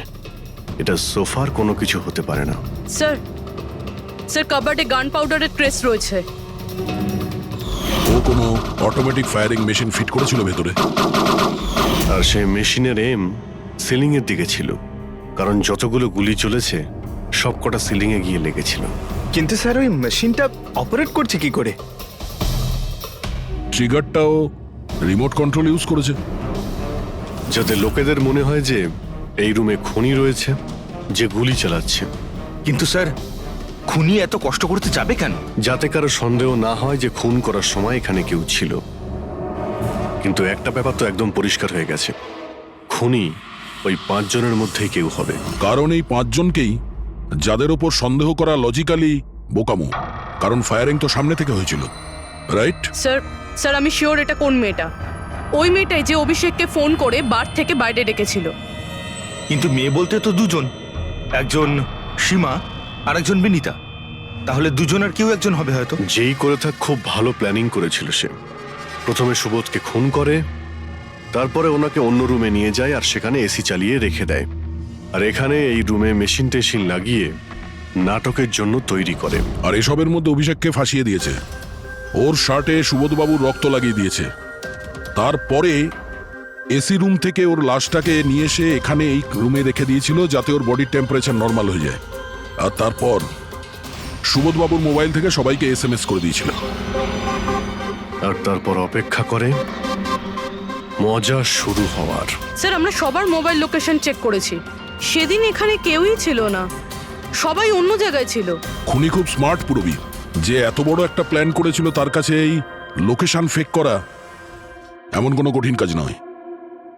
এটা সোফার কোনো কিছু হতে পারে না। স্যার, স্যার কাবার্ডে গান পাউডারের ট্রেস রয়েছে। ও কোনো অটোমেটিক ফায়ারিং মেশিন ফিট করেছিল ভেতরে। আর সেই মেশিনের এম সিলিং এর দিকে ছিল, কারণ যতগুলো গুলি চলেছে সবকটা সিলিং এ গিয়ে লেগেছিল। কিন্তু স্যার ওই মেশিনটা অপারেট করছে কি করে? ট্রিগারটাও রিমোট কন্ট্রোল ইউজ করেছে, যাতে লোকেদের মনে হয় যে এই রুমে খুনি রয়েছে যে গুলি চালাচ্ছে। কিন্তু স্যার, খুনি এত কষ্ট করতে যাবে কেন? যাতে কারো সন্দেহ না হয় যে খুন করার সময় এখানে কেউ ছিল। কিন্তু একটা ব্যাপার তো একদম পরিষ্কার হয়ে গেছে, খুনি ওই 5 জনের মধ্যেই কেউ হবে। কারণ এই 5 জনকেই যাদের ওপর সন্দেহ করা লজিক্যালি বোকামো, কারণ ফায়ারিং তো সামনে থেকে হয়েছিল, রাইট? স্যার, স্যার আমি শিওর এটা কোন মেয়েটা। ওই মেয়েটাই যে অভিষেককে ফোন করে বার থেকে বাইরে ডেকেছিল। কিন্তু মেয়ে বলতে তো দুজন, একজন সীমা আর একজন বিনীতা। তাহলে দুজনের কেউ একজন হবে হয়তো। যেই করে থাক খুব ভালো প্ল্যানিং করেছিল সে। প্রথমে সুবোধকে খুন করে, তারপরে ওনাকে অন্য রুমে নিয়ে যায় আর সেখানে এসি চালিয়ে রেখে দেয়। আর এখানে এই রুমে মেশিন টেশিন লাগিয়ে নাটকের জন্য তৈরি করে। আর এসবের মধ্যে অভিষেককে ফাঁসিয়ে দিয়েছে, ওর শার্টে সুবোধবাবুর রক্ত লাগিয়ে দিয়েছে। তারপরে এসি রুম থেকে ওর লাশটাকে নিয়ে এসে এখানে এই রুমে রেখে দিয়েছিল যাতে ওর বডির টেম্পারেচার নর্মাল হয়ে যায়। আর তারপর সুবোধবাবুর মোবাইল থেকে সবাইকে SMS করে দিয়েছিল। আর তারপর অপেক্ষা করে মজা শুরু হওয়ার। স্যার আমরা সবার মোবাইল লোকেশন চেক করেছি, সেদিন এখানে কেউই ছিল না, সবাই অন্য জায়গায় ছিল। খুনি খুব স্মার্ট পুরবি, যে এত বড় একটা প্ল্যান করেছিল তার কাছে এই লোকেশন ফেক করা এমন কোনো কঠিন কাজ নয়।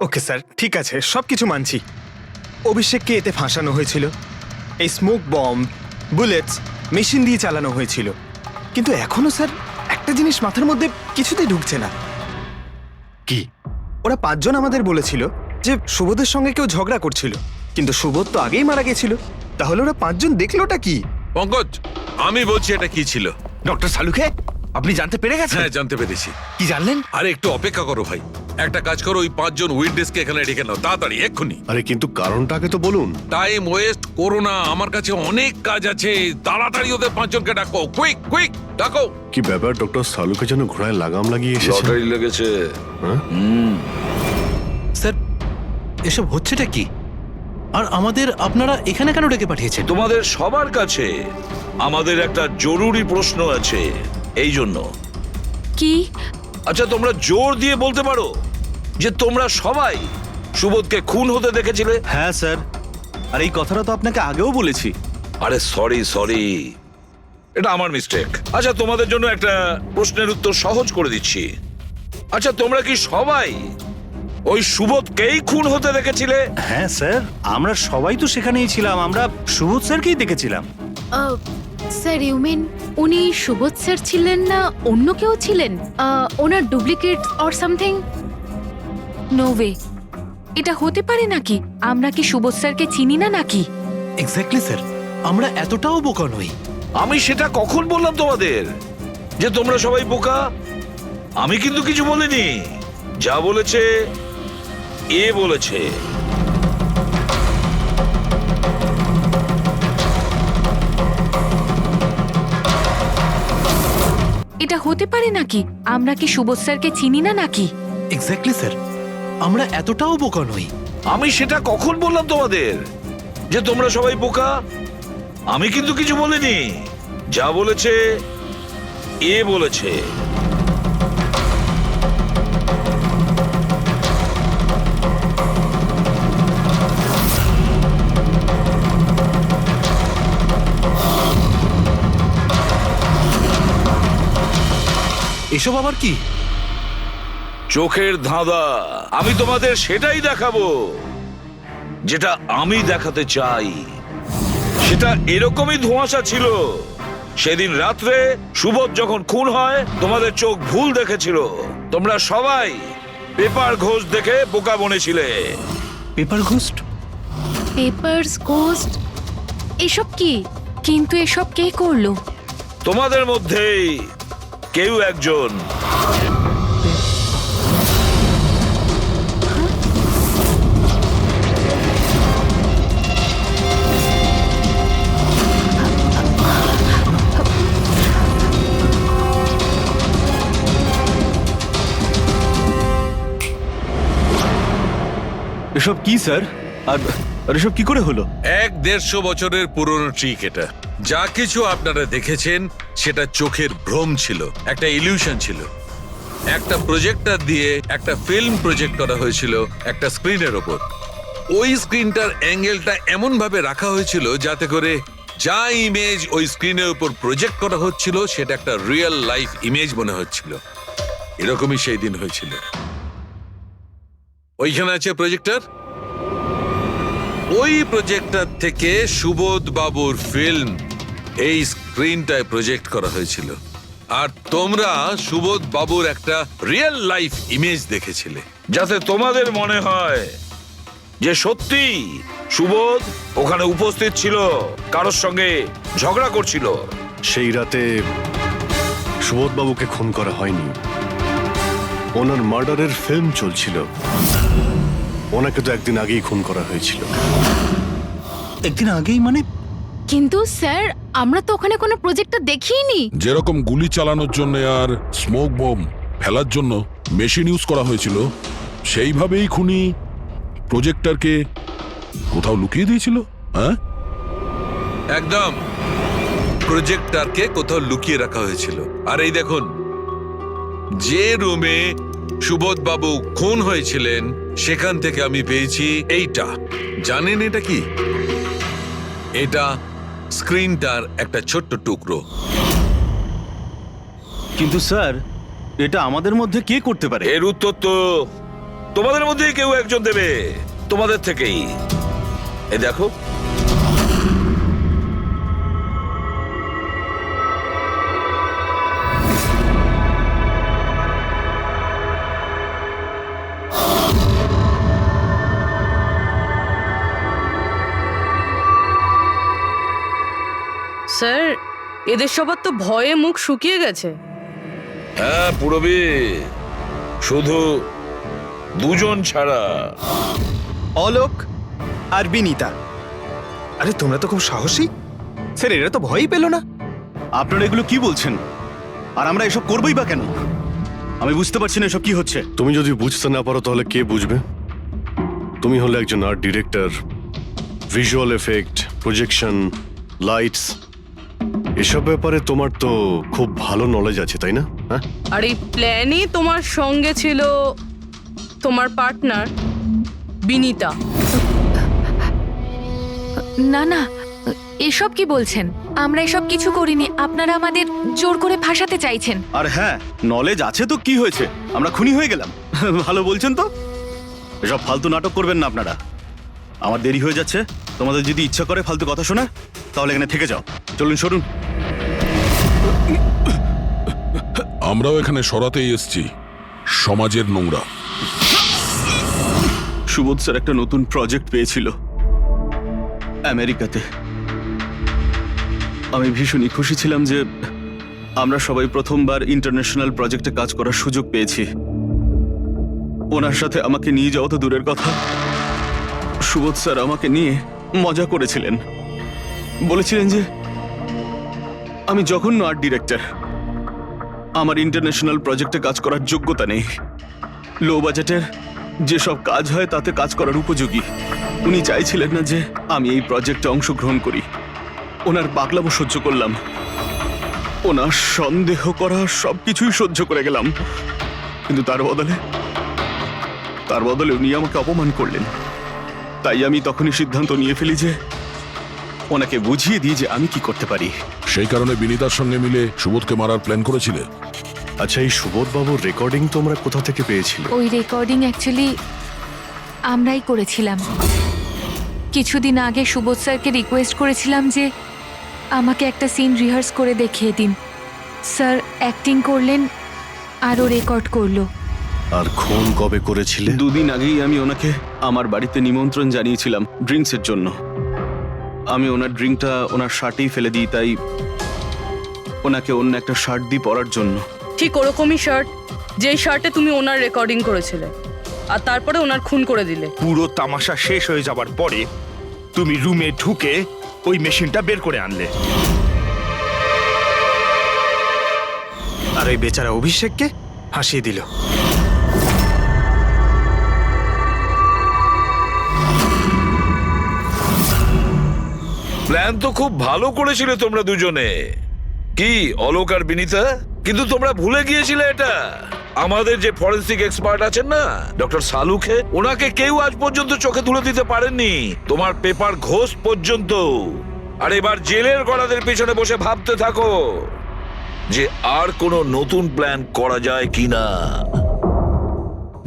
ওকে স্যার, ঠিক আছে, সবকিছু মানছি। অভিষেককে এতে ফাঁসানো হয়েছিল, এই স্মোক বম্ব, বুলেটস, মেশিন দিয়ে চালানো হয়েছিল। কিন্তু এখনো স্যার একটা জিনিস মাথার মধ্যে কিছুতেই ঢুকছে না। কি? ওরা 5 জন আমাদের বলেছিল যে সুবোধের সঙ্গে কেউ ঝগড়া করছিল, কিন্তু সুবোধ তো আগেই মারা গেছিল। তাহলে ওরা 5 জন দেখলোটা কি? পঙ্কজ, আমি বলছি এটা কি ছিল। ডক্টর সালুখে, আপনি জানতে পেরে গেছেন? হ্যাঁ, জানতে পেরেছি। কি জানলেন? আরে একটু অপেক্ষা করো ভাই, একটা কাজ করো, ওই 5 জন উইটনেসকে এখানে ডেকে নাও তাড়াতাড়ি, এক্ষুনি। আরে কিন্তু কারণটাকে তো বলুন। টাইম ওয়েস্ট করো না, আমার কাছে অনেক কাজ আছে। তাড়াতাড়ি ওদের 5 জনকে ডাকো, কুইক কুইক ডাকো। কি ব্যাপার, ডক্টর সালুকে যেন ঘোড়ায় লাগাম লাগিয়ে এসেছে। লটারি লেগেছে। স্যার, এসব হচ্ছেটা কি? আর আমাদের আপনারা এখানে কেন ডেকে পাঠিয়েছেন? তোমাদের সবার কাছে আমাদের একটা জরুরি প্রশ্ন আছে, এই জন্য। কি? আচ্ছা, তোমরা জোর দিয়ে বলতে পারো যে তোমরা সবাই সুবোধকে খুন হতে দেখেছিলে? হ্যাঁ স্যার, আর এই কথাটা তো আপনাকে আগেও বলেছি। আরে সরি, এটা আমার মিস্টেক। আচ্ছা, তোমাদের জন্য একটা প্রশ্নের উত্তর সহজ করে দিচ্ছি। আচ্ছা, তোমরা কি সবাই ওই সুবোধকেই খুন হতে দেখেছিলে? হ্যাঁ স্যার, আমরা সবাই তো সেখানেই ছিলাম, আমরা সুবোধ স্যারকেই দেখেছিলাম। স্যার ইউ মিন উনি সুবোধ স্যার ছিলেন না অন্য কেউ ছিলেন? ওনার duplicate or something? No way, এটা হতে পারে নাকি? আমরা কি সুবোধ স্যারকে চিনি না নাকি? এক্স্যাক্টলি স্যার, আমরা এতটাও বোকা নই। আমি সেটা কখন বললাম তোমাদের যে তোমরা সবাই বোকা? আমি কিন্তু কিছু বলিনি, যা বলেছে এ বলেছে। এটা হতে পারে নাকি? আমরা কি সুবোধ স্যারকে চিনি না নাকি? এক্স্যাক্টলি স্যার, আমরা এতটাও বোকা নই। আমি সেটা কখন বললাম তোমাদের যে তোমরা সবাই বোকা? আমি কিন্তু কিছু বলিনি। যা বলেছে এ বলেছে। এসব আবার কি? চোখের ধাঁধা। আমি তোমাদের সেটাই দেখাবো যেটা আমি দেখাতে চাই। সেটা এরকমই ধোঁয়াশা ছিল। সেদিন রাত্রে সুবোধ যখন খুন হয় তোমাদের চোখ ভুল দেখেছিল। তোমরা সবাই পেপার ঘোষ দেখে বোকা বনেছিলে। Paper ghost? পেপারস গোস্ট এসব কি? কিন্তু এসব কে করলো? তোমাদের মধ্যেই কেউ একজন। এসব কি স্যার? আর এসব কি করে হলো? 150 বছরের পুরনো ট্রিক এটা। যা কিছু আপনারা দেখেছেন সেটা চোখের ভ্রম ছিল, একটা ইলিউশন ছিল। একটা প্রজেক্টর দিয়ে একটা ফিল্ম প্রজেক্ট করা হয়েছিল একটা স্ক্রিনের ওপর। ওই স্ক্রিনটার অ্যাঙ্গেলটা এমন ভাবে রাখা হয়েছিল যাতে করে যা ইমেজ ওই স্ক্রিনের উপর প্রজেক্ট করা হচ্ছিল সেটা একটা রিয়েল লাইফ ইমেজ মনে হচ্ছিল। এরকমই সেই দিন হয়েছিল। ওইখানে আছে প্রজেক্টর। ওই প্রজেক্টর থেকে সুবোধ বাবুর ফিল্ম এই স্ক্রিনটায় প্রজেক্ট করা হয়েছিল। আর তোমরা সুবোধ বাবুর একটা রিয়েল লাইফ ইমেজ দেখেছিলে। যাতে তোমাদের মনে হয় যে সত্যি সুবোধ ওখানে উপস্থিত ছিল, কারোর সঙ্গে ঝগড়া করছিল। সেই রাতে সুবোধবাবুকে খুন করা হয়নি, ওনার মার্ডারের ফিল্ম চলছিল। ওনাকে তো একদিন আগেই খুন করা হয়েছিল। একদিন আগেই মানে? কিন্তু স্যার আমরা তো ওখানে কোনো প্রজেক্টর দেখিনি। যেরকম গুলি চালানোর জন্য আর স্মোক বোম ফেলার জন্য মেশিন ইউজ করা হয়েছিল, সেইভাবেই খুনি প্রজেক্টরকে কোথাও লুকিয়ে দিয়েছিল। হ্যাঁ, একদম। প্রজেক্টরকে কোথাও লুকিয়ে রাখা হয়েছিল। আর এই দেখুন, যে রুমে সুবোধ বাবু খুন হয়েছিলেন সেখান থেকে আমি পেয়েছি এইটা। জানেন এটা কি? এটা স্ক্রিনটার একটা ছোট্ট টুকরো। কিন্তু স্যার এটা আমাদের মধ্যে কে করতে পারে? এর উত্তর তো তোমাদের মধ্যেই কেউ একজন দেবে, তোমাদের থেকেই। এ দেখো, স্যার এদের সবার তো ভয়ে মুখ শুকিয়ে গেছে। হ্যাঁ পুরবি, শুধু দুজন ছাড়া। অলোক আর বিনীতা। আরে তোমরা তো খুব সাহসী। স্যার এরা তো ভয়ই পেল না। আপনারা এগুলো কি বলছেন? আর আমরা এসব করবোই বা কেন? আমি বুঝতে পারছি না এসব কি হচ্ছে। তুমি যদি বুঝতে না পারো তাহলে কে বুঝবে? তুমি হলে একজন art director. Visual effect, projection, lights, এসব ব্যাপারে তোমার তো খুব ভালো নলেজ আছে, তাই না? হ্যাঁ, আর এই প্ল্যানই তোমার সঙ্গে ছিল তোমার পার্টনার বিনীতা। না না, এসব কি বলছেন? আমরা এসব কিছু করিনি। আপনারা আমাদের জোর করে ফাঁসাতে চাইছেন। আর হ্যাঁ, নলেজ আছে তো কি হয়েছে? আমরা খুনি হয়ে গেলাম। ভালো বলছেন তো। এসব ফালতু নাটক করবেন না আপনারা। আমার দেরি হয়ে যাচ্ছে। তোমাদের যদি ইচ্ছা করে ফালতু কথা শোনা, তাহলে এখানে থেকে যাও। চলুন, সরুন। আমরাও এখানে সরাতেই এসছি সমাজের নোংরা। সুবোধ স্যার একটা নতুন প্রজেক্ট পেয়েছিল আমেরিকাতে। আমি ভীষণই খুশি ছিলাম যে আমরা সবাই প্রথমবার ইন্টারন্যাশনাল প্রজেক্টে কাজ করার সুযোগ পেয়েছি। ওনার সাথে আমাকে নিয়ে যাওয়া তো দূরের কথা, সুবোধ স্যার আমাকে নিয়ে মজা করেছিলেন। বলেছিলেন যে আমি জঘন্য আর্ট ডিরেক্টর, আমার ইন্টারন্যাশনাল প্রজেক্টে কাজ করার যোগ্যতা নেই। লো বাজেটের যেসব কাজ হয় তাতে কাজ করার উপযোগী। উনি চাইছিলেন না যে আমি এই প্রজেক্টে অংশগ্রহণ করি। ওনার পাগলামো সহ্য করলাম, ওনার সন্দেহ করা সবকিছুই সহ্য করে গেলাম, কিন্তু তার বদলে উনি আমাকে অপমান করলেন। তাই আমি তখনই সিদ্ধান্ত নিয়ে ফেলি যে ওনাকে বুঝিয়ে দিই যে আমি কি করতে পারি। সেই কারণে বিনীতার সঙ্গে মিলে সুবোধকে মারার প্ল্যান করেছিলে? আচ্ছা, এই সুবোধ বাবুর রেকর্ডিং তোমরা কোথা থেকে পেয়েছিলে? ওই রেকর্ডিং অ্যাকচুয়ালি আমরাই করেছিলাম। কিছুদিন আগে সুবোধ স্যারকে রিকোয়েস্ট করেছিলাম যে আমাকে একটা সিন রিহার্স করে দেখিয়ে দিন। স্যার অ্যাক্টিং করলেন আর ও রেকর্ড করলো। আর খুন কবে করেছিলে? 2 দিন আগেই আমি ওনাকে আমার বাড়িতে নিমন্ত্রণ জানিয়েছিলাম ড্রিঙ্কসের জন্য। আমি ওনার ড্রিঙ্কটা ওনার শার্টেই ফেলে দিই, তাই ওনাকে অন্য একটা শার্ট দিই পরার জন্য। ঠিক ওরকমই শার্ট যেই শার্টে তুমি ওনার রেকর্ডিং করেছিলে, আর তারপরে ওনার খুন করে দিলে। পুরো তামাশা শেষ হয়ে যাবার পরে তুমি রুমে ঢুকে ওই মেশিনটা বের করে আনলে। আর ওই বেচারা অভিষেককে ফাঁসিয়ে দিল। প্ল্যান তো খুব ভালো করেছিলে তোমরা দুজনে, কি অলোক আর বিনীতা, কিন্তু তোমরা ভুলে গিয়েছিলে এটা। আমাদের যে ফরেন্সিক এক্সপার্ট আছেন না, ডক্টর সালুখে, ওনাকে কেউ আজ পর্যন্ত চোখে তুলে দিতে পারেননি, তোমার পেপার ঘোষ পর্যন্ত। আর এবার জেলের গড়াদের পেছনে বসে ভাবতে থাকো যে আর কোনো নতুন প্ল্যান করা যায় কিনা।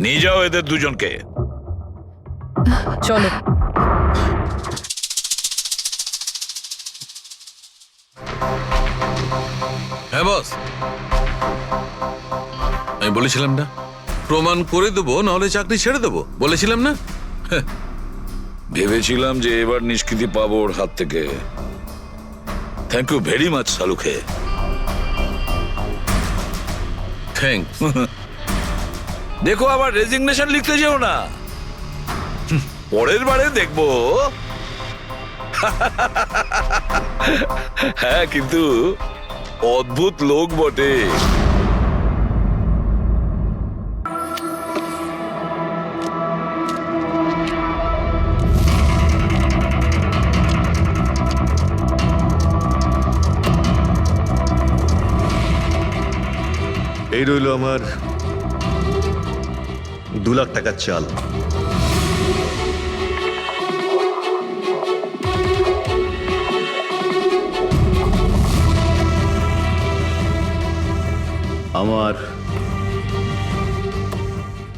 নিয়ে যাও এদের দুজনকে। চলো। হ্যাঁ বস, আমি বলেছিলাম না প্রমাণ করে দেবো, নাহলে চাকরি ছেড়ে দেবো, বলেছিলাম না? ভেবেছিলাম যে এবার নিষ্কৃতি পাবো ওর হাত থেকে। Thank you very much Salukhe. Thanks. দেখো আবার রেজিগনেশন লিখতে যেও না, পরের বারে দেখবো। হ্যাঁ, কিন্তু অদ্ভুত লোক বটে। এই রইল আমার 2 লাখ টাকার চাল। আমার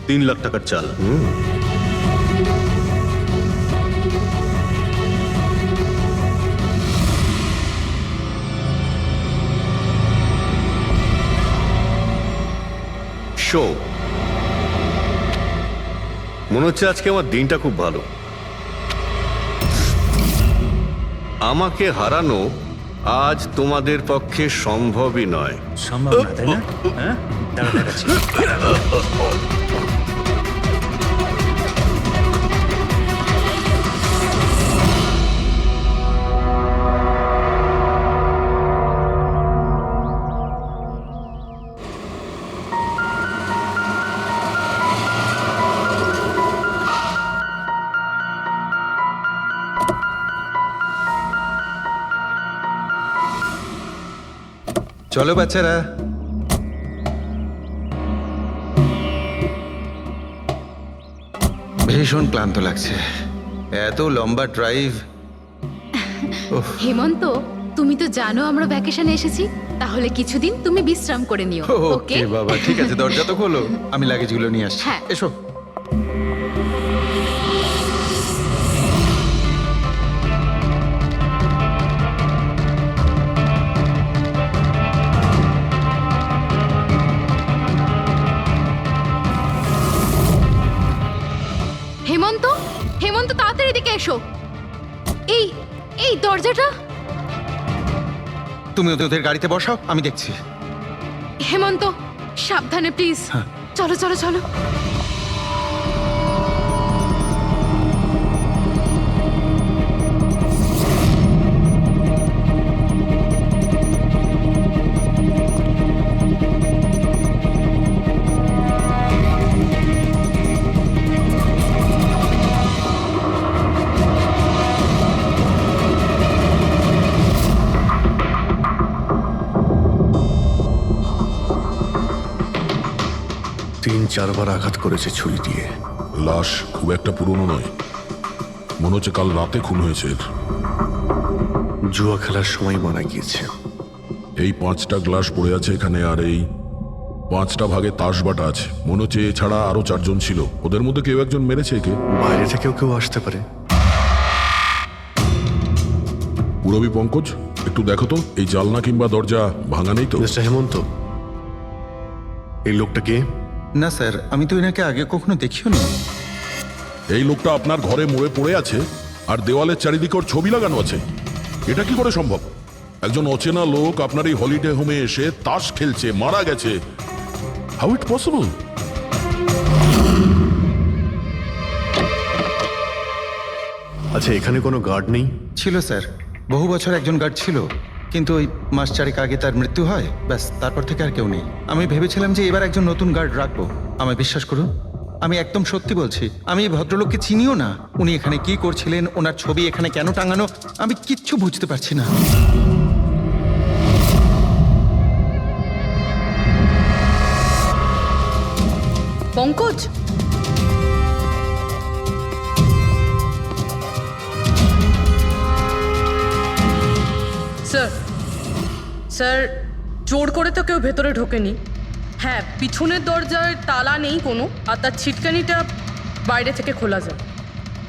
3 লাখ টাকার চাল। শো, মনে হচ্ছে আজকে আমার দিনটা খুব ভালো। আমাকে হারানো আজ তোমাদের পক্ষে সম্ভবই নয়। সম্ভব না, তাই না? হ্যাঁ, দাঁড়া দেখাচ্ছি। চলো বাচ্চারা, ভীষণ ক্লান্ত লাগছে, এত লম্বা ড্রাইভ। হেমন্ত, তুমি তো জানো আমরা ভ্যাকেশনে এসেছি, তাহলে কিছুদিন তুমি বিশ্রাম করে নিও। ওকে বাবা, ঠিক আছে, দরজা তো খোলো, আমি লাগেজগুলো নিয়ে আসছি। হ্যাঁ। এসো। হেমন্ত, হেমন্ত তাড়াতাড়ি এদিকে এসো। এই এই দরজাটা। তুমি ওদের গাড়িতে বসাও, আমি দেখছি। হেমন্ত সাবধানে প্লিজ। চলো চলো চলো। 3-4 বার আঘাত করেছে ছুরি দিয়ে। লাশ খুব একটা পুরনো নয়, মনে হচ্ছে কাল রাতে খুন হয়েছে এর। জুয়া খেলার সময় মারা গিয়েছে। এই 5টা গ্লাস পড়ে আছে এখানে, আর এই 5টা ভাগে তাস বাটা আছে। মনে হচ্ছে এছাড়া আরো 4 জন ছিল, ওদের মধ্যে কেউ একজন মেরেছে একে। বাইরে থেকেও কেউ আসতে পারে। পুরবী পঙ্কজ, একটু দেখো তো এই জালনা কিংবা দরজা ভাঙা নেই তো? মিস্টার হেমন্ত, এই লোকটা কে? না স্যার, আমি তো এনাকে আগে কখনো দেখিও নি। এই লোকটা আপনার ঘরে মরে পড়ে আছে আর দেওয়ালের চারিদিকে ওর ছবি লাগানো আছে। এটা কি করে সম্ভব? একজন অচেনা লোক আপনার এই হলিডে হোমে এসে তাস খেলছে, মারা গেছে। How it possible? আচ্ছা, এখানে কোনো গার্ড নেই? ছিল স্যার, বহু বছর একজন গার্ড ছিল, কিন্তু ওই মাস 4 আগে তার মৃত্যু হয়, ব্যাস তারপর থেকে আর কেউ নেই। আমি ভেবেছিলাম যে এবার একজন নতুন গার্ড রাখবো। আমায় বিশ্বাস করুন, আমি একদম সত্যি বলছি। আমি এই ভদ্রলোককে চিনিও না। উনি এখানে কি করছিলেন, ওনার ছবি এখানে কেন টাঙানো, আমি কিচ্ছু বুঝতে পারছি না। পঙ্কজ, স্যার স্যার জোর করে তো কেউ ভেতরে ঢোকেনি। হ্যাঁ, পিছনের দরজায় তালা নেই কোনো, আর তার ছিটকানিটা বাইরে থেকে খোলা যায়।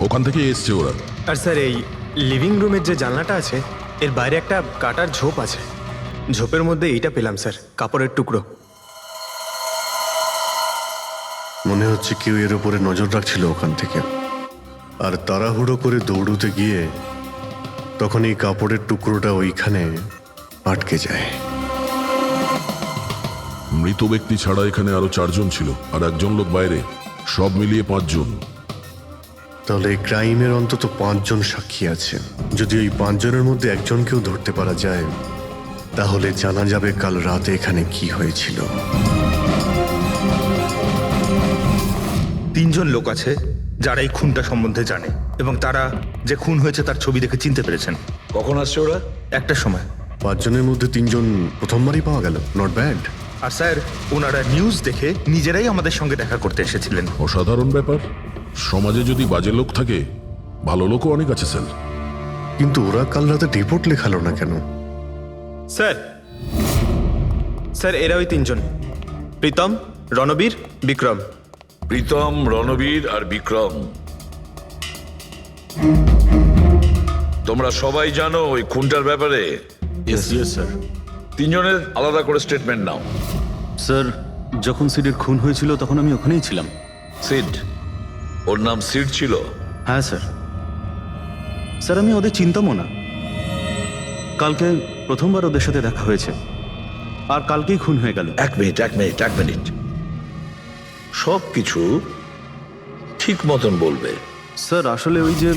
ওখান থেকে এসছে ওরা। আর স্যার, এই লিভিং রুমের যে জানলাটা আছে এর বাইরে একটা কাটার ঝোপ আছে। ঝোপের মধ্যে এইটা পেলাম স্যার, কাপড়ের টুকরো। মনে হচ্ছে কেউ এর উপরে নজর রাখছিল ওখান থেকে, আর তাড়াহুড়ো করে দৌড়তে গিয়ে তখন এই কাপড়ের টুকরোটা ওইখানে আটকে যায়। মৃত ব্যক্তি ছাড়া এখানে আরো 4 জন ছিল আর একজন লোক বাইরে, সব মিলিয়ে 5 জন। তাহলে এই ক্রাইমের অন্তত 5 জন সাক্ষী আছে। যদি এই 5 জনের মধ্যে একজনকেও ধরতে পারা যায়, তাহলে জানা যাবে কাল রাতে এখানে কি হয়েছিল। 3 জন লোক আছে যারা এই খুনটা সম্বন্ধে জানে, এবং তারা যে খুন হয়েছে তার ছবি দেখে চিনতে পেরেছেন। কখন আসছে ওরা? একটা সময়। 5 জনের মধ্যে 3 জন প্রথমবারই পাওয়া গেল, নট ব্যাড। আর স্যার, ওনারা নিউজ দেখে নিজেরাই আমাদের সঙ্গে দেখা করতে এসেছিলেন। অসাধারণ ব্যাপার। সমাজে যদি বাজে লোক থাকে, ভালো লোকও অনেক আছে স্যার। কিন্তু ওরা কাল রাতে রিপোর্ট লেখালো না কেন? স্যার স্যার এরা ওই 3 জন, প্রীতম, রণবীর, বিক্রম। প্রীতম, রণবীর আর বিক্রম। তোমরা সবাই জানো ওই খুনটার ব্যাপারে? স্যার। 3 জনের আলাদা করে স্টেটমেন্ট নাও। স্যার, যখন সিডের খুন হয়েছিল তখন আমি ওখানেই ছিলাম। সিড? ওর নাম সিড ছিল? হ্যাঁ স্যার। স্যার, আমি ওদের চিনতামও না। কালকে প্রথমবার ওদের সাথে দেখা হয়েছে, আর কালকেই খুন হয়ে গেল। এক মিনিট। সব কিছু ঠিক মতন বলবে। স্যার, আসলে ওই যে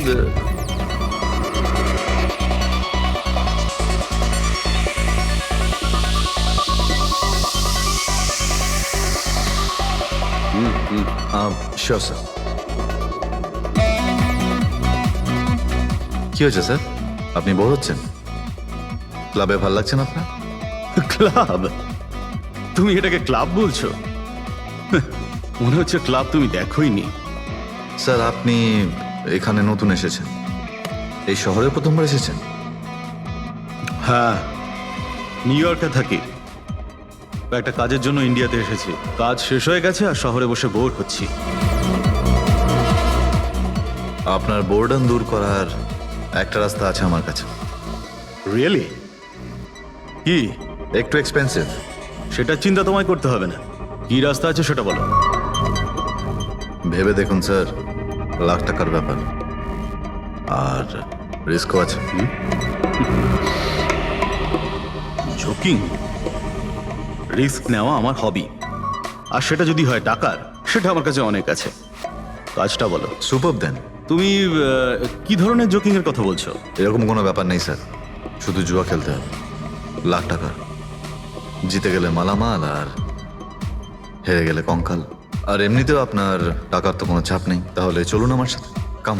শিওর স্যার। কি হয়েছে স্যার? আপনি বোর হচ্ছেন? ক্লাবে ভালো লাগছে না আপনার? ক্লাব? তুমি এটাকে ক্লাব বলছো? মনে হচ্ছে ক্লাব তুমি দেখোইনি। স্যার, আপনি এখানে নতুন এসেছেন, এই শহরে প্রথমবার এসেছেন? হ্যাঁ, নিউ ইয়র্কে থাকি। একটা কাজের জন্য ইন্ডিয়াতে এসেছি। কাজ শেষ হয়ে গেছে আর শহরে বসে বোর হচ্ছি। আপনার বোর্ডন দূর করার একটা রাস্তা আছে আমার কাছে। রিয়েলি? কি? একটু এক্সপেন্সিভ। সেটা চিন্তা তোমায় করতে হবে না। কি রাস্তা আছে সেটা বলো। ভেবে দেখুন স্যার, লাখ টাকার ব্যাপার, আর রিস্কও আছে। জোকিং? রিস্ক নেওয়া আমার হবি, আর সেটা যদি হয় টাকার, সেটা আমার কাছে অনেক আছে। কাজটা বলো। সুপার দেন। তুমি কি ধরনের জোকিং এর কথা বলছো? এরকম কোনো ব্যাপার নেই স্যার, শুধু জুয়া খেলতে হবে। লাখ টাকা, জিতে গেলে মালামাল, আর হেরে গেলে কঙ্কাল। আর এমনিতেও আপনার টাকার তো কোনো চাপ নেই। তাহলে চলুন আমার সাথে, কাম।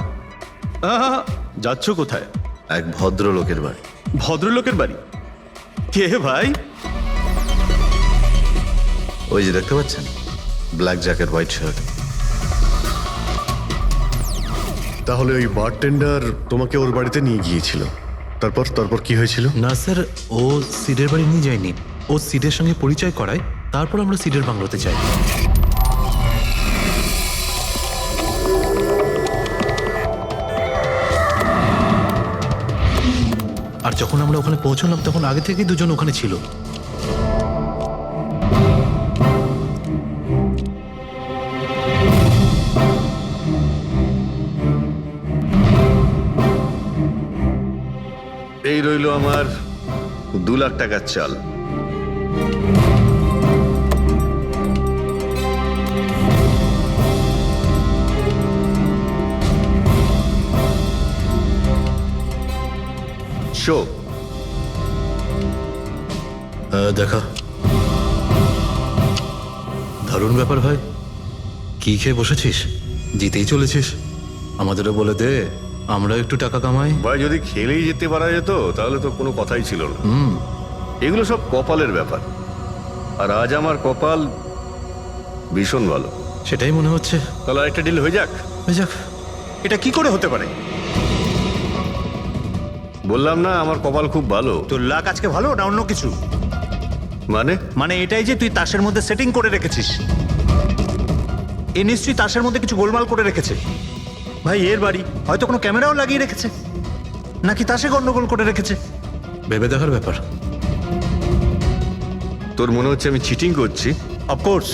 যাচ্ছ কোথায়? এক ভদ্রলোকের বাড়ি। ভদ্রলোকের বাড়ি? কে ভাই? ওই যে দেখতে পাচ্ছেন, ব্ল্যাক জ্যাকেট হোয়াইট শার্ট। তাহলে ওই বারটেন্ডার তোমাকে ওর বাড়িতে নিয়ে গিয়েছিল, তারপর তারপর কি হয়েছিল? না স্যার, ও সিডের বাড়ি নিয়ে যায়নি, ও সিডের সঙ্গে পরিচয় করায়, তারপর আমরা সিডের বাংলোতে যাই। আর যখন আমরা ওখানে পৌঁছলাম তখন আগে থেকেই দুজন ওখানে ছিল। এই রইল আমার 2 লাখ টাকার চাল। শো দেখা, দারুণ ব্যাপার ভাই। কি খেয়ে বসেছিস? জিতেই চলেছিস, আমাদেরও বলে দে, আমরা একটু টাকা কামাই। ভাই যদি খেলেই যেতে পারা যেত তাহলে তো কোনো কথাই ছিল না। এগুলো সব কপালের ব্যাপার, আর আজ আমার কপাল ভীষণ ভালো। সেটাই মনে হচ্ছে। তাহলে আরেকটা ডিল হয়ে যাক। হয়ে যাক। এটা কি করে হতে পারে? বললাম না আমার কপাল খুব ভালো। তোর লাক আজকে ভালো না অন্য কিছু? মানে এটাই যে তুই তাসের মধ্যে সেটিং করে রেখেছিস। এ নিশ্চয়ই তাসের মধ্যে কিছু গোলমাল করে রেখেছে। ভাই এর বাড়ি হয়তো কোনো ক্যামেরাও লাগিয়ে রেখেছে, নাকি তাসে গন্ডগোল করে রেখেছে। ভেবে দেখার ব্যাপার। তোর মনে হচ্ছে আমি চিটিং করছি? অফকোর্স,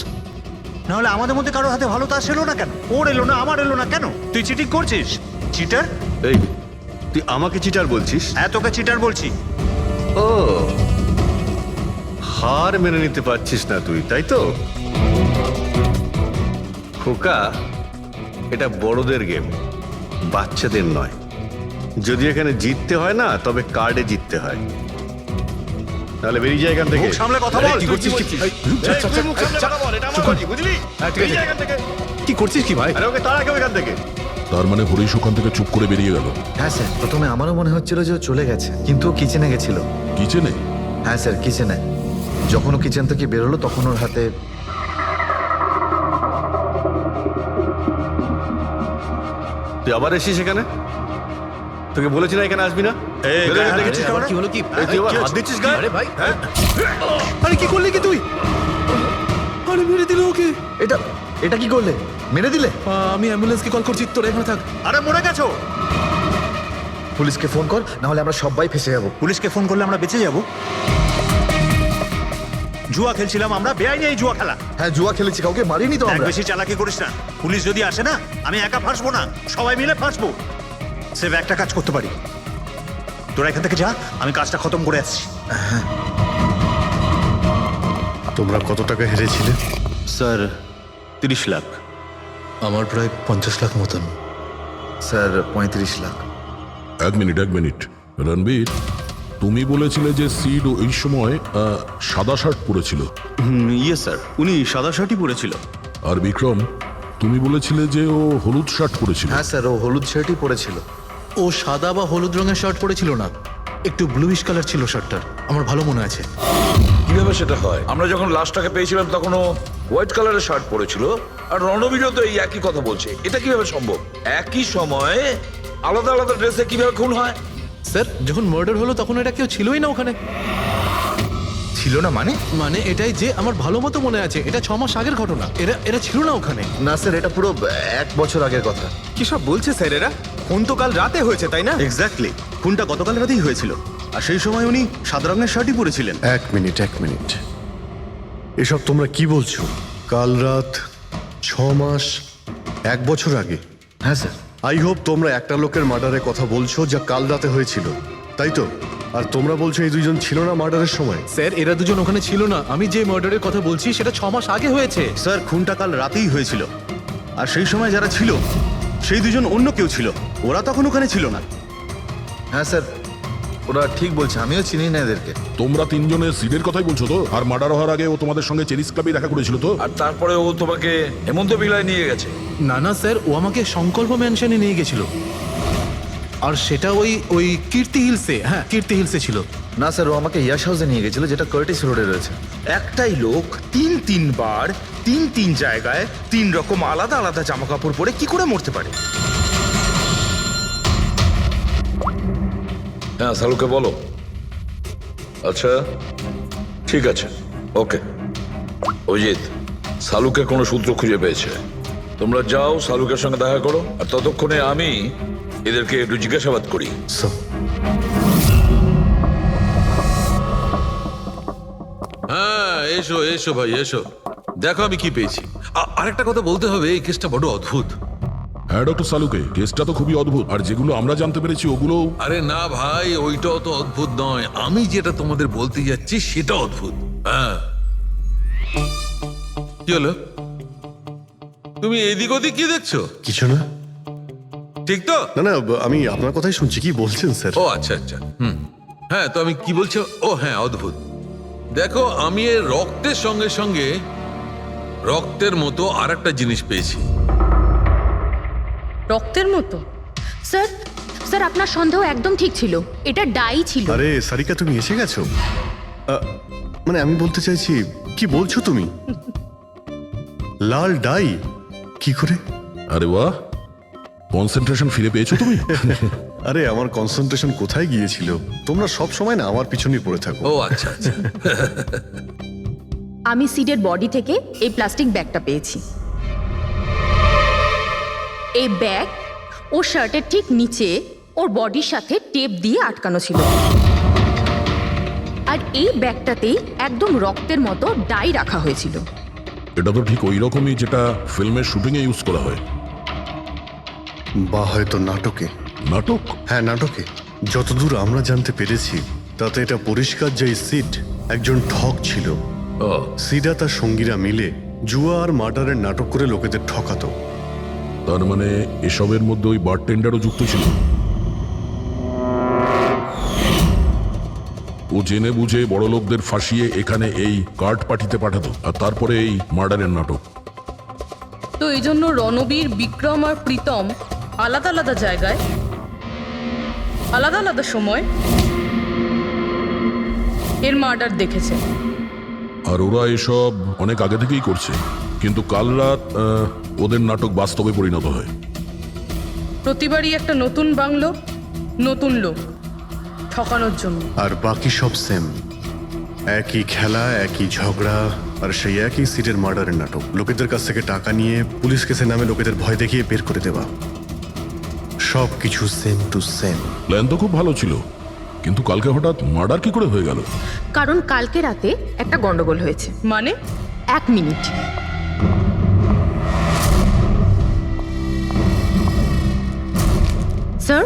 নাহলে আমাদের মধ্যে কারো হাতে ভালো তাস এলো না কেন? ওর এলো না, আমার এলো না কেন? তুই চিটিং করছিস, চিটার। এই তুই আমাকে চিটার বলছিস? হ্যাঁ তোকে চিটার বলছি। ও, হার মেনে নিতে পারছিস না তুই, তাই তো? খোকা, এটা বড়দের গেম, বাচ্চাদের নয়। যদি এখানে জিততে হয় না, তবে কার্ডে জিততে হয়। তাহলে বেরিয়ে যায় এখান থেকে। মুখ সামলে কথা বল। কি করছিস? কি করছিস কি ভাই? আরে ওকে তাড়া কেউ এখান থেকে। তার মানে হরিশ ওখান থেকে চুপ করে বেরিয়ে গেল? হ্যাঁ স্যার, প্রথমে আমারও মনে হচ্ছিল যে ও চলে গেছে, কিন্তু ও কিচেনে গেছিল। কিচেনে? হ্যাঁ স্যার, কিচেনে। যখন ও কিচেন থেকে বেরোলো তখন ওর হাতে তুই আবার এসিস এখানে? তোকে বলেছি না এখানে আসবি না? কি হলো কি? তুই আবার হাত দিচ্ছিস গায়ে? আরে ভাই, আরে কি করলি কি তুই? আরে মেরে দিল ওকে। এটা কি করলে? মেরে দিলে? আমি অ্যাম্বুলেন্সকে কল করছি, তোরা এখানে থাক। আরে মরে গেছো? পুলিশকে ফোন কর, না হলে আমরা সবাই ফেসে যাবো। পুলিশকে ফোন করলে আমরা বেঁচে যাব? জুয়া খেলছিলাম আমরা, বেআইনি এই জুয়া খেলা। হ্যাঁ জুয়া খেলেছি, কাউকে মারিনি তো আমরা। বেশি চালাকি করিস না। পুলিশ যদি আসে না, আমি একা ফাঁসবো না, সবাই মিলে ফাঁসবো। সেভ একটা কাজ করতে পারি, তোরা এখান থেকে যা, আমি কাজটা খতম করে আসছি। তোমরা কত টাকা হেরেছিলে? স্যার 30 লাখ। আমার প্রায় 50 লাখ মতন। স্যার 35 লাখ। এক মিনিট রণবীর, তুমি বলেছিলে যে সিড ওই সময় সাদা শার্ট পরেছিল। ইয়ে স্যার, উনি সাদা শার্টই পরেছিল। আর বিক্রম, তুমি বলেছিলে যে ও হলুদ শার্ট পরেছিল। হ্যাঁ স্যার, ও হলুদ শার্টই পরেছিল। ও সাদা বা হলুদ রঙের শার্ট পরেছিল না, একটু ব্লুইশ কালার ছিল শার্টটার, আমার ভালো মনে আছে। কিভাবে সেটা হয়? আমরা যখন লাশটাকে পেয়েছিলাম তখন ও হোয়াইট কালারের শার্ট পরেছিল, আর রণবীরও তো এই একই কথা বলছে। এটা কিভাবে সম্ভব? একই সময়ে আলাদা আলাদা ড্রেসে কিভাবে খুন হয়? স্যার যখন মার্ডার হলো তখন এটা কেউ ছিলই না ওখানে। ছিল না মানে? মানে এটাই যে আমার ভালো মতো মনে আছে, এটা 6 মাস আগের ঘটনা। এরা ছিল না ওখানে। না স্যার, এটা পুরো 1 বছর আগের কথা। কি সব বলছে স্যার এরা? খুন তো কাল রাতে হয়েছে, তাই না? এক্স্যাক্টলি, খুনটা গতকাল রাতেই হয়েছিল। আর সেই সময় উনি সাদা রঙের শার্টই পরেছিলেন। এক মিনিট, এসব তোমরা কি বলছো? কাল রাত, 6 মাস, 1 বছর আগে? হ্যাঁ স্যার। আই হোপ তোমরা একটা লোকের মার্ডারের কথা বলছো যা কাল রাতে হয়েছিল, তাই তো? আর তোমরা বলছো এই দুইজন ছিল না মার্ডারের সময়? স্যার এরা দুজন ওখানে ছিল না। আমি যে মার্ডারের কথা বলছি সেটা 6 মাস আগে হয়েছে। স্যার খুনটা কাল রাতেই হয়েছিল, আর সেই সময় যারা ছিল সেই দুজন অন্য কেউ ছিল, ওরা তখন ওখানে ছিল না। হ্যাঁ স্যার, ওরা ঠিক বলছে, আমিও চিনি না এদেরকে। তোমরা তিনজনের সিডের কথাই বলছো তো? আর মার্ডার হওয়ার আগে ও তোমাদের সঙ্গে চেরিস ক্লাবে দেখা করেছিল তো? আর তারপরে ও তোমাকে হেমন্ত বিলায় নিয়ে গেছে? না স্যার, ও আমাকে সংকল্প ম্যানশনে নিয়ে গেছিল, আর সেটা ওই কীর্তি হিলসে। হ্যাঁ কীর্তি হিলসে ছিল। না স্যার, ও আমাকে ইয়াশ হাউসে নিয়ে গেছিল, যেটা কার্টিস রোডে রয়েছে। একটাই লোক তিনবার তিন জায়গায় 3 রকম আলাদা আলাদা জামা কাপড় পরে কি করে মরতে পারে? হ্যাঁ, সালুকে বলো। আচ্ছা, ঠিক আছে, ওকে। অজিত, সালুকে কোনো সূত্র খুঁজে পেয়েছে। তোমরা যাও, সালুকের সঙ্গে দেখা করো, আর ততক্ষণে আমি এদেরকে একটু জিজ্ঞাসাবাদ করি। হ্যাঁ, এসো এসো ভাই, এসো। দেখো আমি কি পেয়েছি। আরেকটা কথা বলতে হবে, এই কেসটা বড় অদ্ভুত। হ্যাঁ ডক্টর সালুকে, কেসটা তো খুবই অদ্ভুত, আর যেগুলো আমরা জানতে পেরেছি ওগুলো। আরে না ভাই, ওইটাও তো অদ্ভুত নয়, আমি যেটা তোমাদের বলতে যাচ্ছি সেটা অদ্ভুত। হ্যাঁ, কি হলো? তুমি এদিক ওদিক কি দেখছো? কিছু না। ঠিক তো? না না, আমি আপনার কথাই শুনছি। কি বলছেন স্যার? ও আচ্ছা আচ্ছা, হ্যাঁ, তো আমি কি বলছি? ও হ্যাঁ, অদ্ভুত। দেখো, আমি এর রক্তের সঙ্গে সঙ্গে রক্তের মতো আর একটা জিনিস পেয়েছি। রক্তের মতো? স্যার, স্যার আপনার সন্দেহ একদম ঠিক ছিল, এটা ডাই ছিল। আরে সারিকা, তুমি এসে গেছো? মানে আমি বলতে চাইছি, কি বলছো তুমি? লাল ডাই কি করে? আরে বাহ, কনসেন্ট্রেশন ফিরে পেয়েছো তুমি? আরে আমার কনসেন্ট্রেশন কোথায় গিয়েছিল? তোমরা সব সময় না আমার পিছনেই পড়ে থাকো। ও আচ্ছা আচ্ছা। আমি সিডের বডি থেকে এই প্লাস্টিক ব্যাগটা পেয়েছি। এই ব্যাগ ওর শার্টের ঠিক নিচে ওর বডির সাথে টেপ দিয়ে আটকানো ছিল, আর এই ব্যাগটাতেই একদম রক্তের মতো ডাই রাখা হয়েছিল। এটা তো ঠিক ওই রকমই যেটা ফিল্মের শুটিং এ ইউজ করা হয়। বা হয়তো নাটকে। নাটক? হ্যাঁ, নাটকে। যতদূর আমরা জানতে পেরেছি তাতে এটা পরিষ্কার যে সিড একজন ঠক ছিল। সিডা তার সঙ্গীরা মিলে জুয়া আর মার্ডারের নাটক করে লোকেদের ঠকাতো। তার মানে এসবের মধ্যে ওই বারটেন্ডারও যুক্ত ছিল। ও জেনে বুঝে বড় লোকদের ফাঁসিয়ে এখানে এই কার্ড পাঠিতে পাঠাতো, আর তারপরে এই মার্ডারের নাটক। তো এই জন্য রণবীর, বিক্রম আর প্রীতম আলাদা আলাদা জায়গায় আলাদা আলাদা সময় এর মার্ডার দেখেছে। আর ওরা এসব অনেক আগে থেকেই করছে, কিন্তু কাল রাত ওদের নাটক বাস্তবে পরিণত হয়। প্রতিবারই একটা নতুন বাংলো, নতুন লোক ঠকানোর জন্য। আর বাকি সব সেম, একই খেলা, একই ঝগড়া, আর সেই একই সিটের মার্ডারের নাটক। লোকেদের কাছ থেকে টাকা নিয়ে পুলিশ কেসে নামে লোকেদের ভয় দেখিয়ে বের করে দেওয়া, সব কিছু সেম টু সেম। প্ল্যান তো খুব ভালো ছিল, কিন্তু কালকে হঠাৎ মার্ডার কি করে হয়ে গেল? কারণ কালকে রাতে একটা গন্ডগোল হয়েছে। মানে? 1 মিনিট। স্যার,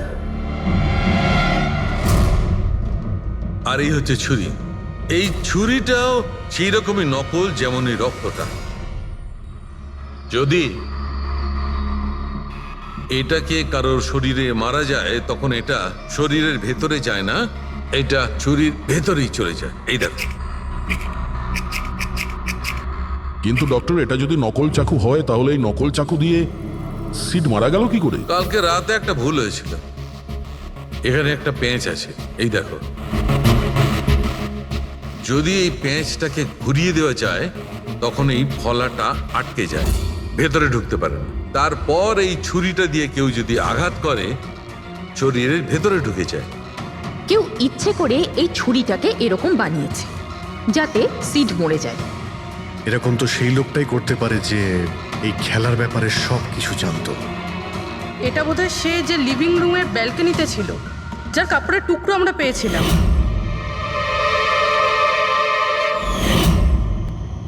আর এই হচ্ছে ছুরি। এই ছুরিটাও সেই রকমই নকল যেমন এই রক্তটা। যদি এটাকে কারোর শরীরে মারা যায় তখন এটা শরীরের ভেতরে যায় না, এটা ছুরির ভেতরেই চলে যায়। এই দেখো। কিন্তু ডক্টর, এটা যদি নকল চাকু হয় তাহলে এই নকল চাকু দিয়ে সিড মারা গেল কি করে? কালকে রাতে একটা ভুল হয়েছিল। এখানে একটা পেঁচ আছে, এই দেখো। যদি এই পেঁচটাকে ঘুরিয়ে দেওয়া যায় তখন এই ফলাটা আটকে যায়, ভেতরে ঢুকতে পারে না। তারপর এই ছুরিটা দিয়ে কেউ যদি আঘাত করে শরীরের ভেতরে ঢুকে যায়। কেউ ইচ্ছে করে এই ছুরিটাকে এরকম বানিয়েছে যাতে সিড মরে যায়। এরকম তো সেই লোকটাই করতে পারে যে এই খেলার ব্যাপারে সব কিছু জানতো। এটা বোধহয় সে যে লিভিং রুমের ব্যালকনিতে ছিল, যার কাপড়ের টুকরো আমরা পেয়েছিলাম।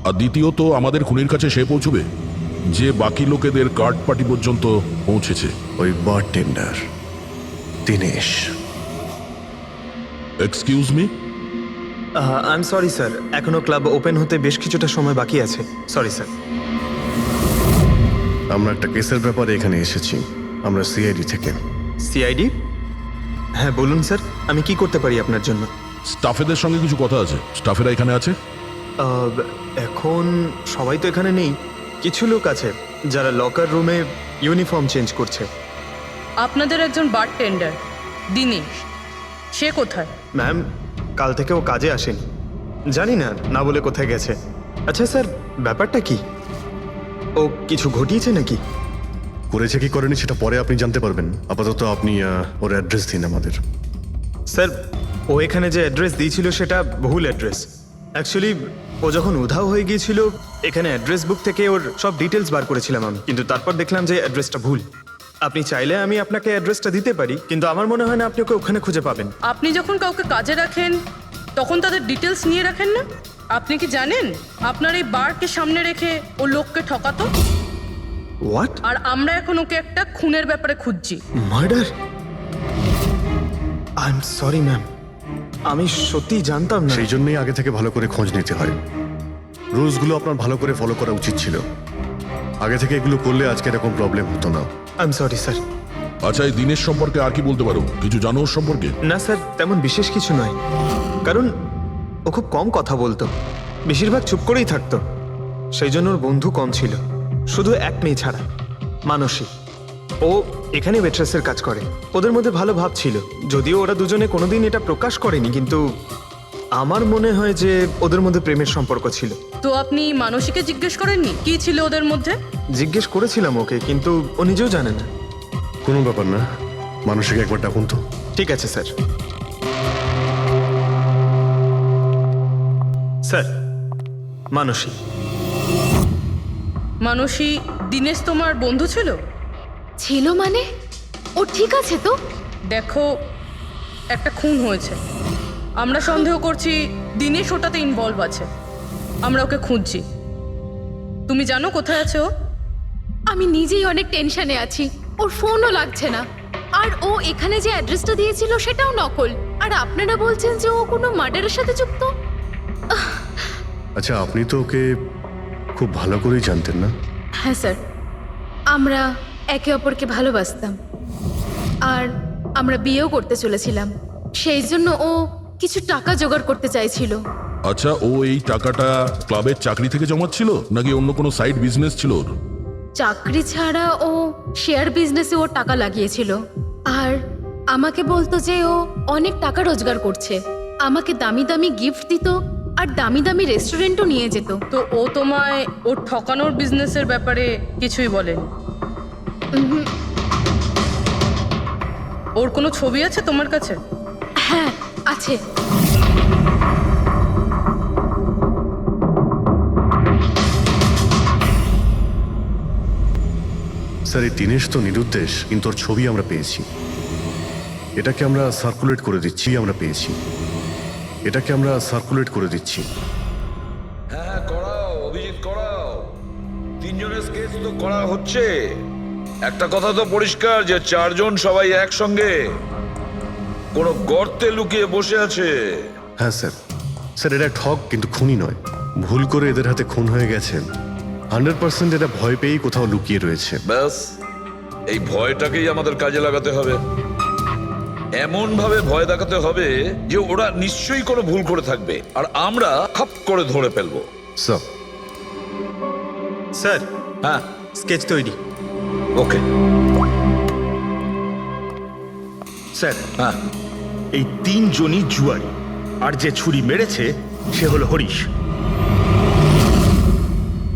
আর দ্বিতীয়ত, আমাদের খুনির কাছে সে পৌঁছবে যে বাকি লোকেদের কার্ড পার্টি পর্যন্ত পৌঁছেছে। ওই bartender Dinesh. Excuse me? I am sorry sir, এখনো ক্লাব ওপেন হতে বেশ কিছুটা সময় বাকি আছে। Sorry sir. আমরা একটা কেসের ব্যাপারে এখানে এসেছি। আমরা সিআইডি থেকে। সিআইডি? হ্যাঁ বলুন স্যার, আমি কি করতে পারি আপনার জন্য? স্টাফেদের সঙ্গে কিছু কথা আছে। স্টাফেরা এখানে আছে? এখন সবাই তো এখানে নেই, কিছু লোক আছে যারা লকার রুমে ইউনিফর্ম চেঞ্জ করছে। আপনাদের একজন বারটেন্ডার দিনেশ, সে কোথায়? ম্যাম, কাল থেকে ও কাজে আসেনি। জানি না না বলে কোথায় গেছে। আচ্ছা স্যার, ব্যাপারটা কি? ও কিছু ঘটিয়েছে নাকি? করেছে কি করেনি সেটা পরে আপনি জানতে পারবেন। আপাতত আপনি ওর অ্যাড্রেস দিন আমাদের। স্যার, ও এখানে যে অ্যাড্রেস দিয়েছিল সেটা ভুল অ্যাড্রেস। অ্যাকচুয়ালি ও যখন উধাও হয়ে গিয়েছিল এখানে অ্যাড্রেস বুক থেকে ওর সব ডিটেলস বার করেছিলাম আমি, কিন্তু তারপর দেখলাম যে অ্যাড্রেসটা ভুল। আপনি চাইলে আমি আপনাকে অ্যাড্রেসটা দিতে পারি, কিন্তু আমার মনে হয় না আপনি ওকে ওখানে খুঁজে পাবেন। আপনি যখন কাউকে কাজে রাখেন তখন তাদের ডিটেলস নিয়ে রাখেন না? আপনি কি জানেন আপনার এই বারকে সামনে রেখে ও লোককে ঠকাতো? হোয়াট? আর আমরা এখন ওকে একটা খুনের ব্যাপারে খুঁজছি। Murder? I am sorry ma'am, আমি সত্যি জানতাম না। সেই জন্যই আগে থেকে ভালো করে খোঁজ নিতে হয়। রুলসগুলো আপনার ভালো করে ফলো করা উচিত ছিল। আগে থেকে এগুলো করলে আজকে এরকম প্রবলেম হতো না। I am sorry sir. আচ্ছা, এই দিনের সম্পর্কে আর কি বলতে পারো? কিছু জানো ওর সম্পর্কে? না স্যার, তেমন বিশেষ কিছু নয়, কারণ ও খুব কম কথা বলতো, বেশিরভাগ চুপ করেই থাকতো। সেই জন্য ওর বন্ধু কম ছিল, শুধু এক মেয়ে ছাড়া, মানসী। ও এখানে ওয়েট্রেসের কাজ করে। ওদের মধ্যে ভালো ভাব ছিল, যদিও ওরা দুজনে কোনোদিন এটা প্রকাশ করেনি, কিন্তু আমার মনে হয় যে ওদের মধ্যে প্রেমের সম্পর্ক ছিল। তো আপনি মানসীকে জিজ্ঞেস করেননি কি ছিল ওদের মধ্যে? জিজ্ঞেস করেছিলাম ওকে, কিন্তু ও নিজেও জানে না। কোনো ব্যাপার না, মানুষকে একবার ডাকুন তো। ঠিক আছে স্যার। স্যার, মানসী। মানসী দিনেশ তোমার বন্ধু ছিল? ছিল মানে? ও ঠিক আছে তো? দেখো, একটা খুন হয়েছে, আমরা সন্দেহ করছি দিনেশ ওটাতে ইনভলভ আছে। আমরা ওকে খুঁজছি। তুমি জানো কোথায় আছে ও? আমি নিজেই অনেক টেনশনে আছি। ওর ফোনও লাগছে না, আর ও এখানে যে অ্যাড্রেসটা দিয়েছিল সেটাও নকল। আর আপনারা বলছেন যে ও কোনো মার্ডারের সাথে যুক্ত? আচ্ছা, আপনি তো ওকে খুব ভালো করেই জানতেন না? হ্যাঁ স্যার, আমরা একে অপরকে ভালোবাসতাম, আর আমরা বিয়েও করতে চলেছিলাম। সেই জন্য ও কিছু টাকা জোগাড় করতে চাইছিল। আচ্ছা, ও এই টাকাটা ক্লাবের চাকরি থেকে জমাচ্ছিল নাকি অন্য কোনো সাইড বিজনেস ছিল ওর? চাকরি ছাড়া ও শেয়ার বিজনেসে ও টাকা লাগিয়েছিল, আর আমাকে বলতো যে ও অনেক টাকা রোজগার করছে। আমাকে দামি দামি গিফট দিত আর দামি দামি রেস্টুরেন্টও নিয়ে যেত। তো ও তোমায় ওর ঠকানোর বিজনেসের ব্যাপারে কিছুই বলেনি? ওর কোনো ছবি আছে তোমার কাছে? হ্যাঁ আছে। স্যার, এই দিনেশ তো নিরুদ্দেশ, কিন্তু ওর ছবি আমরা পেয়েছি। এটাকে আমরা সার্কুলেট করে দিচ্ছি। হ্যাঁ, করাও অভিজিৎ, করাও। তিনজনের স্কেচ তো করা হচ্ছে। একটা কথা তো পরিষ্কার যে চারজন সবাই একসঙ্গে কোনো গর্তে লুকিয়ে বসে আছে। হ্যাঁ স্যার। স্যার, এরা ঠক কিন্তু খুনি নয়। ভুল করে এদের হাতে খুন হয়ে গেছে। 100% এটা ভয় পেয়েই কোথাও লুকিয়ে রয়েছে। ব্যাস, এই ভয়টাকেই আমাদের কাজে লাগাতে হবে। এমন ভাবে ভয় দেখাতে হবে যে ওরা নিশ্চয়ই কোনো ভুল করে থাকবে, আর আমরা খাপ করে ধরে ফেলবো। স্যার, হ্যাঁ, স্কেচ তৈরি। ওকে স্যার, হ্যাঁ, এই তিনজনই জুয়ারি, আর যে ছুরি মেরেছে সে হলো হরিশ।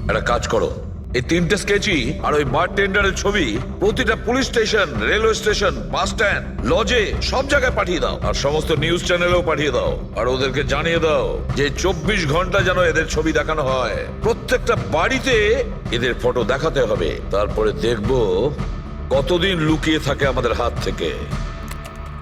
একটা কাজ করো, এই তিনটে স্কেচই আর ওই বারটেন্ডারের ছবি প্রতিটা police station, railway station, bus stand, লজে, সব জায়গায় পাঠিয়ে দাও, আর সমস্ত নিউজ চ্যানেলেও পাঠিয়ে দাও। আর ওদেরকে জানিয়ে দাও যে 24 ঘন্টা যেন এদের ছবি দেখানো হয়। প্রত্যেকটা বাড়িতে এদের ফটো দেখাতে হবে। তারপরে দেখবো কতদিন লুকিয়ে থাকে আমাদের হাত থেকে।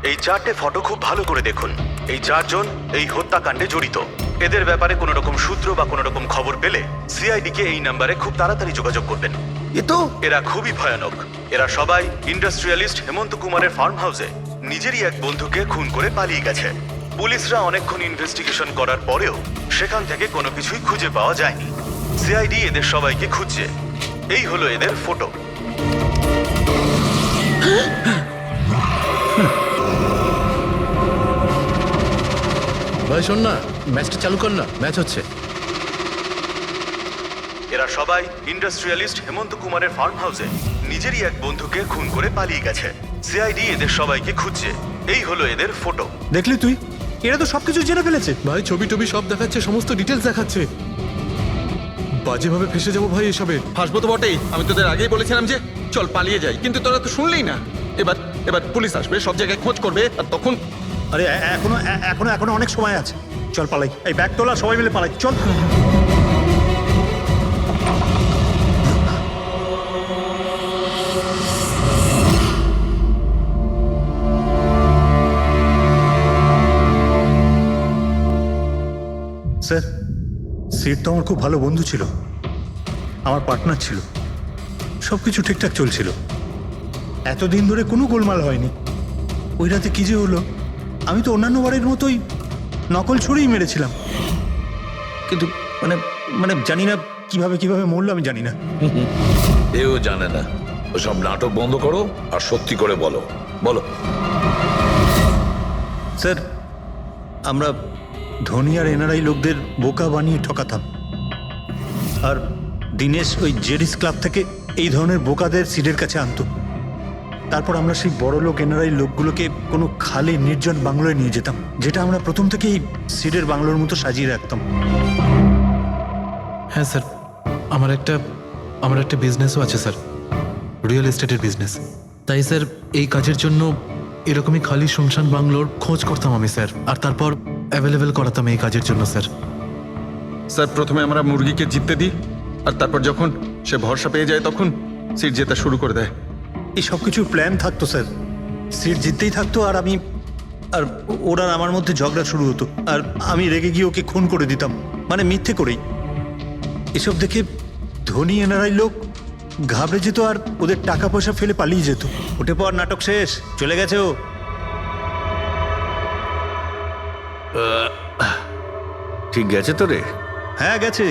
এই 4টে ফটো খুব ভালো করে দেখুন। এই 4জন এই হত্যাকাণ্ডে জড়িত। এদের ব্যাপারে কোনো রকম সূত্র বা কোনো রকম খবর পেলে সিআইডি কে এই নাম্বারে খুব তাড়াতাড়ি যোগাযোগ করবেন। এরা খুবই ভয়ানক। এরা সবাই ইন্ডাস্ট্রিয়ালিস্ট হেমন্ত কুমারের ফার্ম হাউসে নিজেরই এক বন্ধুকে খুন করে পালিয়ে গেছে। পুলিশরা অনেকক্ষণ ইনভেস্টিগেশন করার পরেও সেখান থেকে কোনো কিছুই খুঁজে পাওয়া যায়নি। সিআইডি এদের সবাইকে খুঁজছে। এই হলো এদের ফটো। ভাই শোন না, ম্যাচটা চালু কর না, ম্যাচ হচ্ছে। এরা সবাই ইন্ডাস্ট্রিয়ালিস্ট হেমন্ত কুমারের ফার্ম হাউসে নিজেরই এক বন্ধুকে খুন করে পালিয়ে গেছে। সিআইডি এদের সবাইকে খুঁজছে। এই হলো এদের ফটো। দেখলি তুই, এরা তো সবকিছু জেনে ফেলেছে। ভাই ছবি টবি সব দেখাচ্ছে, সমস্ত ডিটেলস দেখাচ্ছে। বাজেভাবে ফেসে যাবো ভাই এসবে। ফাঁসবো তো বটেই, আমি তোদের আগেই বলেছিলাম যে চল পালিয়ে যাই, কিন্তু তোরা তো শুনলেই না। এবার এবার পুলিশ আসবে, সব জায়গায় খোঁজ করবে, আর তখন আরে এখনো এখনো এখনো অনেক সময় আছে, চল পালাই। এই ব্যাগ তোলা, সবাই মিলে পালাই, চল। স্যার, সিট তো আমার খুব ভালো বন্ধু ছিল, আমার পার্টনার ছিল, সব কিছু ঠিকঠাক চলছিল, এতদিন ধরে কোনো গোলমাল হয়নি। ওই রাতে কি যে হলো, আমি তো অন্যান্য বারের মতোই নকল ছুড়েই মেরেছিলাম, কিন্তু মানে মানে জানি না কিভাবে কিভাবে মরলো, আমি জানি না। এও জানে না। ওসব নাটক বন্ধ করো আর সত্যি করে বলো, বলো। স্যার, আমরা ধনী আর এনআরআই লোকদের বোকা বানিয়ে ঠকাতাম, আর দিনেশ ওই জেডিস ক্লাব থেকে এই ধরনের বোকাদের সিডের কাছে আনতো। তারপর আমরা সেই বড় লোক এনআরআই লোকগুলোকে কোনো খালি নির্জন বাংলোয় নিয়ে যেতাম, যেটা আমরা প্রথম থেকেই সিডের বাংলোর মতো সাজিয়ে রাখতাম। হ্যাঁ স্যার, আমার একটা বিজনেসও আছে স্যার, রিয়েল এস্টেটের বিজনেস। তাই স্যার এই কাজের জন্য এরকমই খালি শুনশান বাংলোর খোঁজ করতাম আমি স্যার, আর তারপর অ্যাভেলেবেল করাতাম এই কাজের জন্য স্যার। স্যার প্রথমে আমরা মুরগিকে জিততে দিই, আর তারপর যখন সে ভরসা পেয়ে যায় তখন সিট জেতা শুরু করে দেয়। এই সব কিছুর প্ল্যান থাকতো স্যার, সিট জিততেই থাকতো, আর আমি আর ওরা আমার মধ্যে ঝগড়া শুরু হতো, আর আমি রেগে গিয়ে ওকে খুন করে দিতাম, মানে মিথ্যে করেই। এসব দেখে ধনী এনআরআই লোক ঘাবড়ে যেত আর ওদের টাকা পয়সা ফেলে পালিয়ে যেত। উঠে পর, নাটক শেষ, চলে গেছে ও। ঠিক গেছে তো রে? হ্যাঁ গেছে।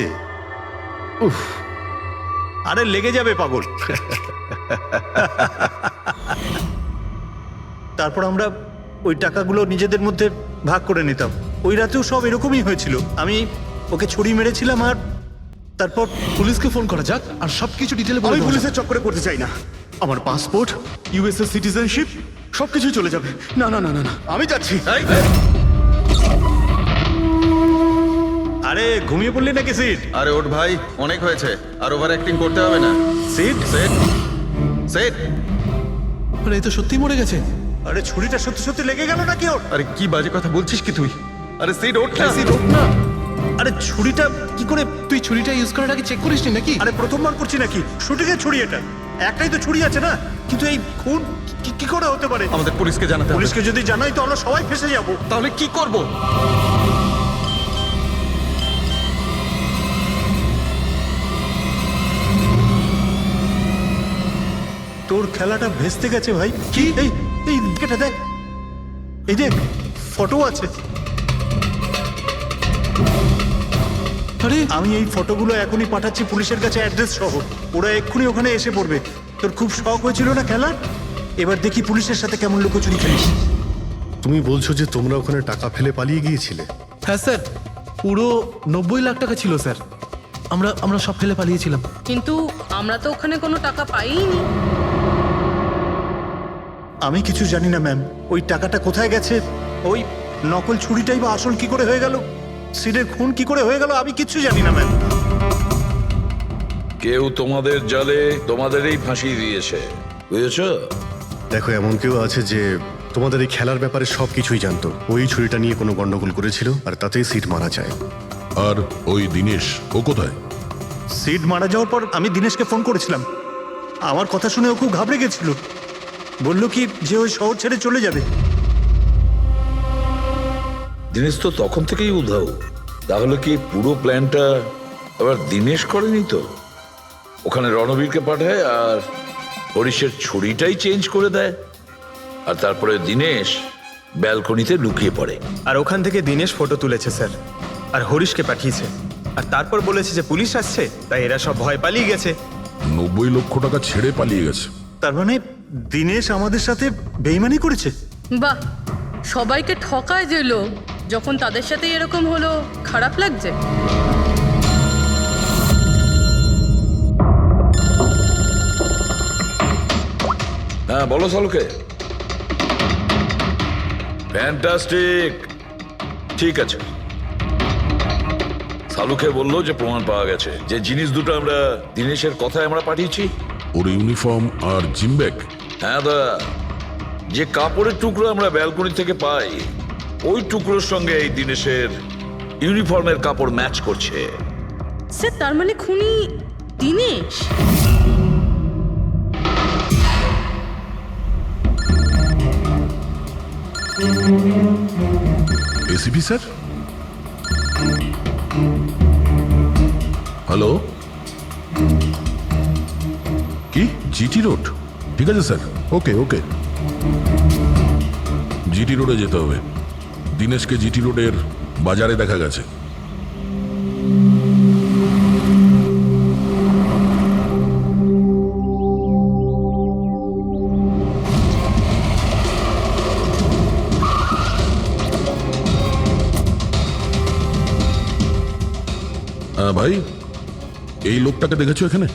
উফ, আরে লেগে যাবে পাগল। তারপর আমরা ওই টাকাগুলো নিজেদের মধ্যে ভাগ করে নিতাম। ওই রাতেও সব এরকমই হয়েছিল, আমি ওকে ছুরি মেরেছিলাম, আর তারপর পুলিশকে ফোন করা যাক আর সবকিছু ডিটেলে বলে আমি দেওয়া পুলিশের যাক। চক্করে করতে চাই না। আমার পাসপোর্ট, ইউএসএ সিটিজেনশিপ সবকিছু চলে যাবে। না না না না না, আমি যাচ্ছি। আরে ঘুমিয়ে পড়লি নাকি সিট? আরে ওঠ ভাই, অনেক হয়েছে, আর ওভার অ্যাক্টিং করতে হবে না। Sit set set. আরে এই তো সত্যিই মরে গেছে। আরে ছুরিটা সত্যি সত্যি লেগে গেল নাকি ওর? আরে কি বাজে কথা বলছিস কি তুই? আরে সিট ওঠ না, সিট ওঠ না। আরে ছুরিটা কি করে? তুই ছুরিটা ইউজ করার আগে চেক করিসনি নাকি? আরে প্রথমবার করছি নাকি? শুটিংয়ের ছুরি এটা, একটাই তো ছুরি আছে না, কিন্তু এই খুন কি করে হতে পারে? আমাদের পুলিশকে জানাতে হবে। পুলিশকে যদি জানাই তো আমরা সবাই ফেসে যাব। তাহলে কি করব? তোর খেলাটা ভেস্তে গেছে ভাই। কি? এই এই এটা দেখ, এই দেখ, ফটো আছে। আরে আমি এই ফটোগুলো এখনই পাঠাচ্ছি পুলিশের কাছে, অ্যাড্রেস সহ। ওরা এক্ষুনি ওখানে এসে পড়বে। তোর খুব শখ হয়েছিল না খেলা, এবার দেখি পুলিশের সাথে কেমন লুকোচুরি খেলিস। তুমি বলছো যে তোমরা ওখানে টাকা ফেলে পালিয়ে গিয়েছিলে? হ্যাঁ স্যার, পুরো 90 লাখ টাকা ছিল স্যার। আমরা সব ফেলে পালিয়েছিলাম। কিন্তু আমরা তো ওখানে কোনো টাকা পাইনি। আমি কিছু জানি না ম্যাম, ওই টাকাটা কোথায় গেছে, ওই নকল ছুরিটাই বা আসল কি করে হয়ে গেল, সিডের খুন কি করে হয়ে গেল, আমি কিচ্ছু জানি না ম্যাম। কেউ তোমাদের জালে তোমাদেরই ফাঁসিয়ে দিয়েছে, বুঝেছ? দেখো, এমন কেউ আছে যে তোমাদের এই খেলার ব্যাপারে সব কিছুই জানতো। ওই ছুরিটা নিয়ে কোনো গন্ডগোল করেছিল, আর তাতেই সিট মারা যায়। আর ওই দিনেশ, ও কোথায়? সিড মারা যাওয়ার পর আমি দিনেশকে ফোন করেছিলাম, আমার কথা শুনে ও খুব ঘাবড়ে গেছিল, বলল কি যে ওই শহর ছেড়ে চলে যাবে। দিনেশ তো তখন থেকেই উধাও। তাহলে কি পুরো প্ল্যানটা আবার দিনেশ করেনি তো? ওখানে রণবীরকে পাঠায় আর হরিশের ছুরিটাই চেঞ্জ করে দেয়, আর তারপরে দিনেশ ব্যালকনিতে লুকিয়ে পড়ে। আর ওখান থেকে দিনেশ ফটো তুলেছে স্যার, আর হরিশকে পাঠিয়েছে, আর তারপর বলেছে যে পুলিশ আসছে, তাই এরা সব ভয় পালিয়ে গেছে। 90 লক্ষ টাকা ছেড়ে পালিয়ে গেছে। তার মানে দিনেশ আমাদের সাথে বেইমানি করেছে। বাহ, সবাইকে ঠকায় যে লোক, যখন তাদের সাথে এরকম হলো খারাপ লাগছে। হ্যাঁ বলো সালুকে। ফ্যান্টাস্টিক, ঠিক আছে। সালুকে বললো যে প্রমাণ পাওয়া গেছে, যে জিনিস দুটো আমরা দিনেশের কথায় আমরা পাঠিয়েছি। ওর ইউনিফর্ম আর জিম ব্যাগ। হ্যাঁ দা, যে কাপড়ের টুকরো আমরা ব্যালকনি থেকে পাই, ওই টুকরোর সঙ্গে এই দিনেশের ইউনিফর্মের কাপড় ম্যাচ করছে। স্যার তার মানে খুনি দিনেশ? এসিপি স্যার, হ্যালো, কি জিটি রোড? ঠিক আছে স্যার, ওকে ওকে। জিটি রোডে যেতে হবে। দিনেশকে জিটি রোডের বাজারে দেখা গেছে। ভাই, এই লোকটাকে দেখেছো এখানে?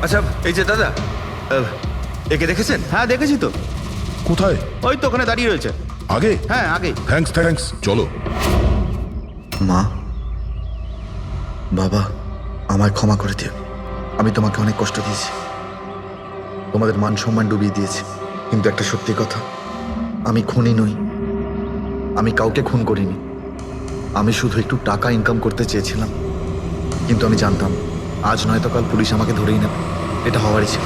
আচ্ছা, এই যে দাদা, একে দেখেছেন? হ্যাঁ দেখেছি তো। কোথায়? ওই তো ওখানে দাঁড়িয়ে রয়েছে। আগে? হ্যাঁ আগে। থ্যাঙ্কস থ্যাঙ্কস, চলো। মা, বাবা, আমায় ক্ষমা করে দিও। আমি তোমাকে অনেক কষ্ট দিয়েছি, তোমাদের মান সম্মান ডুবিয়ে দিয়েছি। কিন্তু একটা সত্যি কথা, আমি খুনি নই, আমি কাউকে খুন করিনি। আমি শুধু একটু টাকা ইনকাম করতে চেয়েছিলাম, কিন্তু আমি জানতাম আজ নয়তো কাল পুলিশ আমাকে ধরেই নেবে। এটা হওয়ারই ছিল।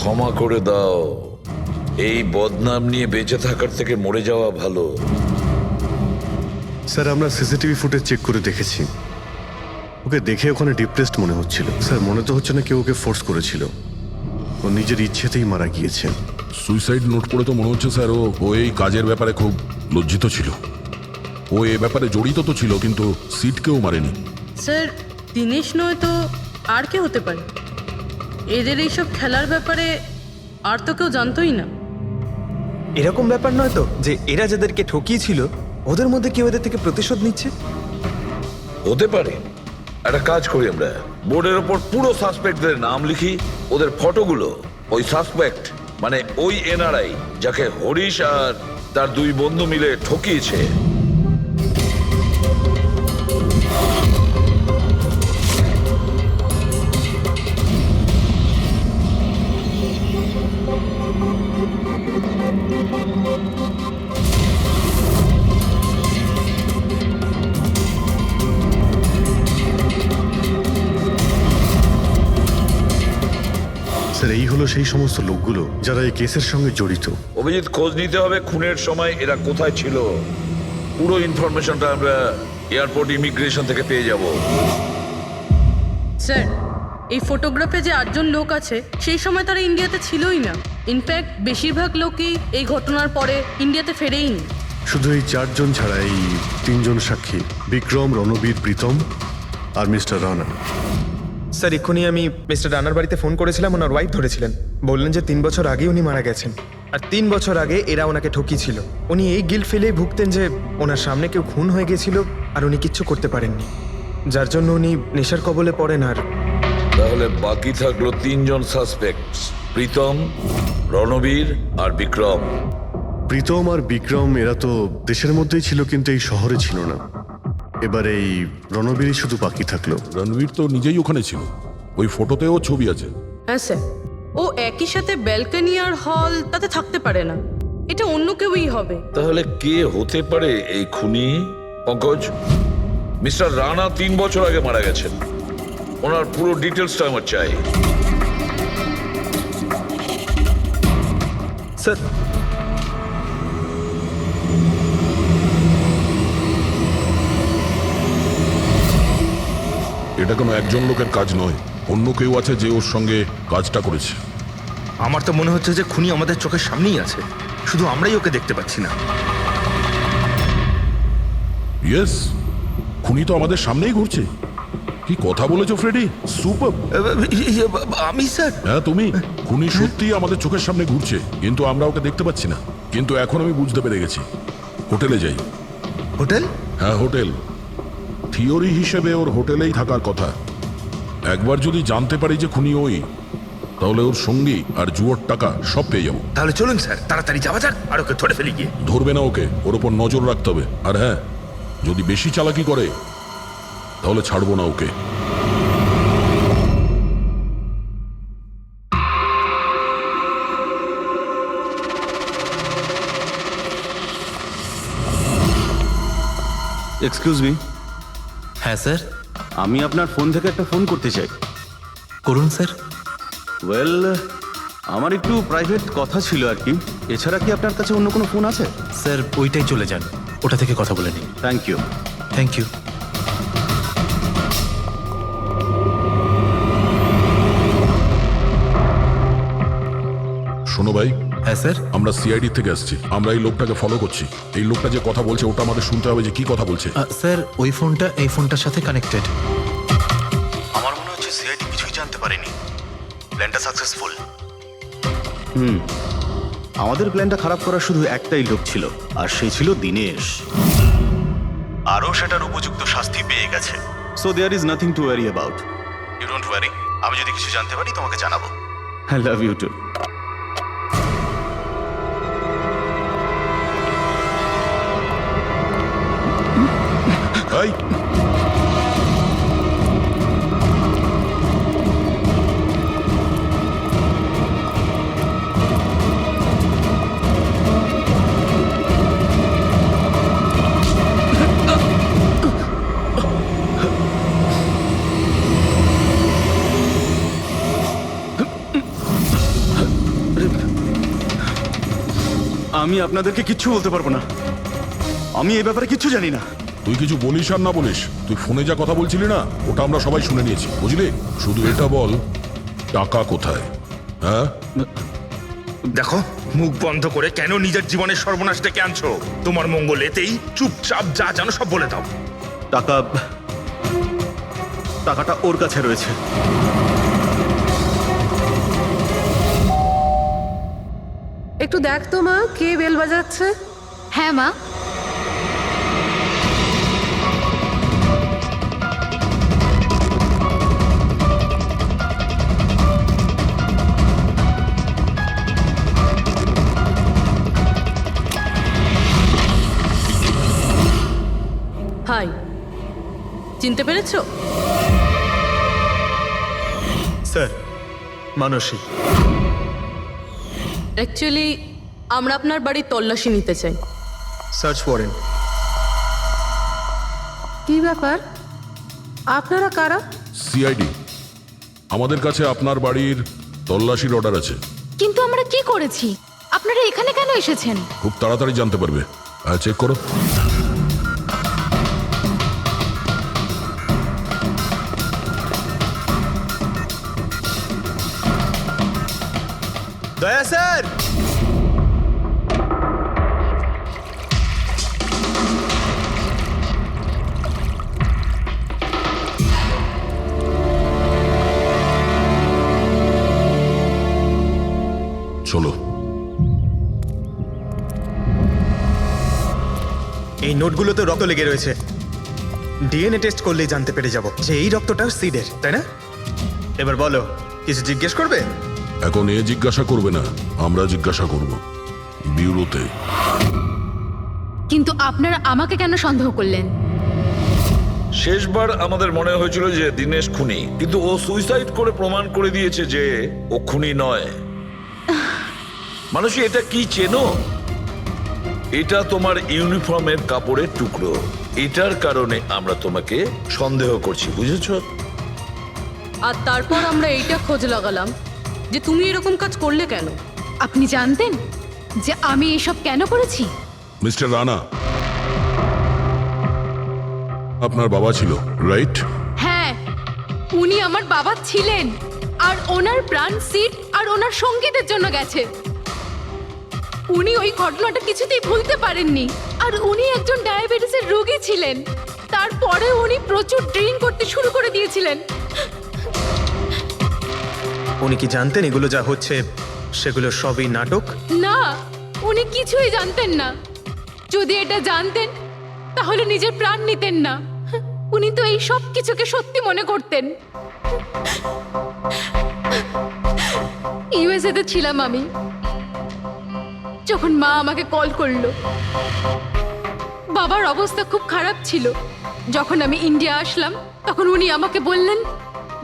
ক্ষমা করে দাও, এই বদনাম নিয়ে বেঁচে থাকার থেকে মরে যাওয়া ভালো। স্যার, আমরা সিসিটিভি ফুটেজ চেক করে দেখেছি। ওকে দেখে ওখানে ডিপ্রেসড মনে হচ্ছিল। স্যার, মনে তো হচ্ছে না কেউ ওকে ফোর্স করেছিল, ও নিজের ইচ্ছেতেই মারা গিয়েছে। সুইসাইড নোট পড়ে তো মনে হচ্ছে স্যার ও এই কাজের ব্যাপারে খুব লজ্জিত ছিল। ও এ ব্যাপারে জড়িত তো ছিল, কিন্তু সিটকেও মারেনি। স্যার দিনেশ নয় তো আর কে হতে পারে? এদের এইসব খেলার ব্যাপারে আর তো কেউ জানতোই না। এরকম ব্যাপার নয় তো যে এরা যাদেরকে ঠকিয়েছিল ওদের মধ্যে কেউ এদের থেকে প্রতিশোধ নিচ্ছে? হতে পারে। একটা কাজ করি, আমরা বোর্ডের ওপর পুরো সাসপেক্টদের নাম লিখি, ওদের ফটোগুলো ওই সাসপেক্ট মানে ওই এনআরআই যাকে হরিশ আর তার দুই বন্ধু মিলে ঠকিয়েছে, স্যার, এই হলো সেই সমস্ত লোকগুলো যারা এই কেসের সঙ্গে জড়িত। অভিজিৎ, খোঁজ নিতে হবে খুনের সময় এরা কোথায় ছিল। পুরো ইনফরমেশনটা আমরা এয়ারপোর্ট ইমিগ্রেশন থেকে পেয়ে যাব। স্যার এই ফটোগ্রাফে যে 8 জন লোক আছে সেই সময় তারা ইন্ডিয়াতে ছিলই না। ইনফ্যাক্ট বেশিরভাগ লোকই এই ঘটনার পরে ইন্ডিয়াতে ফেরেইনি। শুধু এই 4 জন ছাড়া এই 3 জন সাক্ষী, বিক্রম, রণবীর, প্রীতম আর মিস্টার রানা। স্যার, এক্ষুনি আমি মিস্টার রানার বাড়িতে ফোন করেছিলাম, ওনার ওয়াইফ ধরেছিলেন। বললেন যে 3 বছর আগে উনি মারা গেছেন, আর 3 বছর আগে এরা ওনাকে ঠকিয়েছিল। উনি এই গিল্ট ফিলেই ভুগতেন যে ওনার সামনে কেউ খুন হয়ে গেছিল আর উনি কিচ্ছু করতে পারেননি, যার জন্য উনি নেশার কবলে পড়েন। আর তাহলে বাকি থাকলো 3 জন সাসপেক্ট, প্রীতম, রণবীর আর বিক্রম। প্রীতম আর বিক্রম এরা তো দেশের মধ্যেই ছিল, কিন্তু এই শহরে ছিল না। এবার এই রণবীরই শুধু বাকি থাকলো। রণবীর তো নিজেই ওখানে ছিল, ওই ফটোতেও ছবি আছে। হ্যাঁ স্যার, ও একই সাথে ব্যালকনি আর হল তাতে থাকতে পারে না, এটা অন্য কেউই হবে। তাহলে কে হতে পারে এই খুনি? পঙ্কজ, মিস্টার রানা 3 বছর আগে মারা গেছেন। ওনার পুরো ডিটেলসটা আমার চাই। স্যার এটা কোনো একজন লোকের কাজ নয়, অন্য কেউ আছে যে ওর সঙ্গে কাজটা করেছে। আমার তো মনে হচ্ছে যে খুনি আমাদের চোখের সামনেই আছে, শুধু আমরাই ওকে দেখতে পাচ্ছি না। ইয়েস, খুনি তো আমাদের সামনেই ঘুরছে। কি কথা বলেছো ফ্রেডি, সুপার। আমি স্যার? হ্যাঁ তুমি। খুনি সত্যিই আমাদের চোখের সামনে ঘুরছে, কিন্তু আমরা ওকে দেখতে পাচ্ছি না। কিন্তু এখন আমি বুঝতে পেরে গেছি। হোটেলে যাই। হোটেল? হ্যাঁ হোটেল। থিওরি হিসেবে ওর হোটেলেই থাকার কথা। একবার যদি জানতে পারি যে খুনি ওই, তাহলে ওর সঙ্গী আর জুয়োর টাকা সব পেয়ে যাবো। তাহলে চলুন স্যার, তাড়াতাড়ি যাওয়া যাক আর ওকে ধরে ফেলি গিয়ে। ধরবে না ওকে, ওর ওপর নজর রাখতে হবে। আর হ্যাঁ, যদি বেশি চালাকি করে তাহলে ছাড়বো না ওকে। Excuse me. হ্যাঁ স্যার। আমি আপনার ফোন থেকে একটা ফোন করতে চাই। করুন স্যার। ওয়েল, আমার একটু প্রাইভেট কথা ছিল আর কি। এছাড়া কি আপনার কাছে অন্য কোনো ফোন আছে? স্যার ওইটাই চলে যান, ওটা থেকে কথা বলে নিন। Thank you. Thank you. শোনো ভাই। হ্যাঁ স্যার। আমরা সিআইডি থেকে আসছি, আমরা এই লোকটাকে ফলো করছি। এই লোকটা যে কথা বলছে ওটা আমাদের শুনতে হবে যে কি কথা বলছে। স্যার ওই ফোনটা এই ফোনটার সাথে কানেক্টেড। আমার মনে হচ্ছে সিআইডি কিছুই জানতে পারেনি। প্ল্যানটা সাকসেসফুল। আমাদের প্ল্যানটা খারাপ করার শুধু একটাই লোক ছিল, আর সেই ছিল দিনেশ। আরও সেটার উপযুক্ত শাস্তি পেয়ে গেছে। So there is nothing to worry about. You don't worry, আমি যদি কিছু জানতে পারি তোমাকে জানাবো। I love you too. এই আমি আপনাদেরকে কিচ্ছু বলতে পারবো না। আমি এই ব্যাপারে কিচ্ছু জানি না। তুই কিছু বলিস আর না বলিস, তুই ফোনে যা কথা বলছিলি না ওটা আমরা সবাই শুনে নিয়েছি, বুঝলি? শুধু এটা বল, টাকা কোথায়? হ্যাঁ দেখো, মুখ বন্ধ করে কেন নিজের জীবনের সর্বনাশ ডেকে আনছো? তোমার মঙ্গল এতেই, চুপচাপ যা জানো সব বলে দাও। টাকাটা ওর কাছে রয়েছে। একটু দেখ তো মা, কে বেল বাজাচ্ছে? হ্যাঁ মা। হাই, চিনতে পেরেছো? স্যার, মানসী। অ্যাকচুয়ালি আমরা আপনার বাড়ির তল্লাশি নিতে চাই। Search warrant. কি ব্যাপার? আপনারা কারা? সিআইডি। আমাদের কাছে আপনার বাড়ির তল্লাশির অর্ডার আছে। কিন্তু আমরা কি করেছি? আপনারা এখানে কেন এসেছেন? খুব তাড়াতাড়ি জানতে পারবে। চেক করো। দয়া স্যার। চলো। এই নোটগুলোতে রক্ত লেগে রয়েছে। ডিএনএ টেস্ট করলেই জানতে পেরে যাব যে এই রক্তটা সিডের, তাই না? এবার বলো, কিছু জিজ্ঞেস করবে? এখন এ জিজ্ঞাসা করবে না, আমরা জিজ্ঞাসা করব ব্যুরোতে। কিন্তু আপনারা আমাকে কেন সন্দেহ করলেন? শেষবার আমাদের মনে হয়েছিল যে দিনেশ খুনি, কিন্তু ও সুইসাইড করে প্রমাণ করে দিয়েছে যে ও খুনি নয়। মানুষ এটা কি চেনো? এটা তোমার ইউনিফর্মের কাপড়ের টুকরো। এটার কারণে আমরা তোমাকে সন্দেহ করছি, বুঝেছো? আর তারপর আমরা এইটা খোঁজ লাগালাম যে তুমি এরকম কাজ করলে কেন। আপনি জানতেন যে আমি এসব কেন করেছি? মিস্টার রানা, আপনার বাবা ছিল, রাইট? হ্যাঁ, উনি আমার বাবা ছিলেন, আর ওনার প্রাণ সিট আর ওনার সঙ্গীতের জন্য গেছে। উনি ওই ঘটনাটা কিছুতেই ভুলতে পারেননি, আর উনি একজন ডায়াবেটিসের রোগী ছিলেন। তারপরে উনি প্রচুর ড্রিঙ্ক করতে শুরু করে দিয়েছিলেন। উনি কি জানতেন এগুলো যা হচ্ছে সেগুলো সবই নাটক? না, উনি কিছুই জানতেন না। যদি এটা জানতেন তাহলে নিজের প্রাণ নিতেন না। উনি তো এই সব কিছুকে সত্যি মনে করতেন। ইউএসএ তে ছিলাম আমি, যখন মা আমাকে কল করলো। বাবার অবস্থা খুব খারাপ ছিল। যখন আমি ইন্ডিয়া আসলাম তখন উনি আমাকে বললেন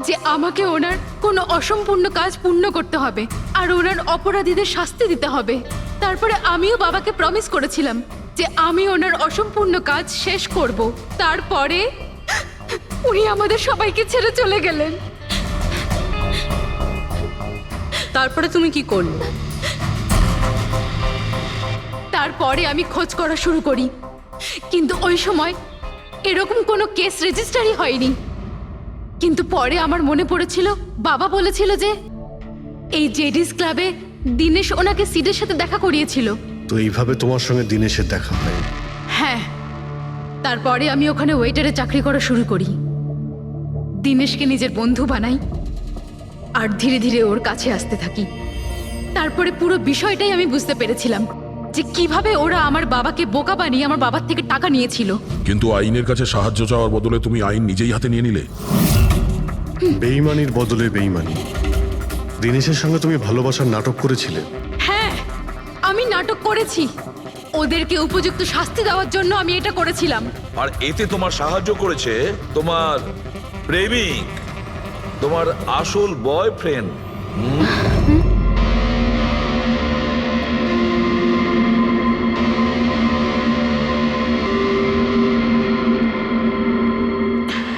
যে আমাকে ওনার কোনো অসম্পূর্ণ কাজ পূর্ণ করতে হবে আর ওনার অপরাধীদের শাস্তি দিতে হবে। তারপরে আমিও বাবাকে প্রমিস করেছিলাম যে আমি ওনার অসম্পূর্ণ কাজ শেষ করব। তারপরে উনি আমাদের সবাইকে ছেড়ে চলে গেলেন। তারপরে তুমি কি করলে? তারপরে আমি খোঁজ করা শুরু করি, কিন্তু ওই সময় এরকম কোনো কেস রেজিস্টারই হয়নি। কিন্তু পরে আমার মনে পড়েছিল, বাবা বলেছিল যে এই জেডিস ক্লাবে দিনেশ ওনাকে সিডের সাথে দেখা করিয়েছিল। তো এইভাবে তোমার সঙ্গে দিনেশের দেখা হয়? হ্যাঁ, তারপরে আমি ওখানে ওয়েটারে চাকরি করা শুরু করি। দিনেশকে নিজের বন্ধু বানাই আর ধীরে ধীরে ওর কাছে আসতে থাকি। তারপরে পুরো বিষয়টাই আমি বুঝতে পেরেছিলাম যে কিভাবে ওরা আমার বাবাকে বোকা বানিয়ে আমার বাবার থেকে টাকা নিয়েছিল। কিন্তু আইনের কাছে সাহায্য চাওয়ার বদলে তুমি আইন নিজেই হাতে নিয়ে নিলে। বেইমানির বদলে বেইমানি। দিনেশের সঙ্গে তুমি ভালোবাসার নাটক করেছিলে। হ্যাঁ, আমি নাটক করেছি। ওদেরকে উপযুক্ত শাস্তি দেওয়ার জন্য আমি এটা করেছিলাম। আর এতে তোমার সাহায্য করেছে তোমার প্রেমিক, তোমার আসল বয়ফ্রেন্ড।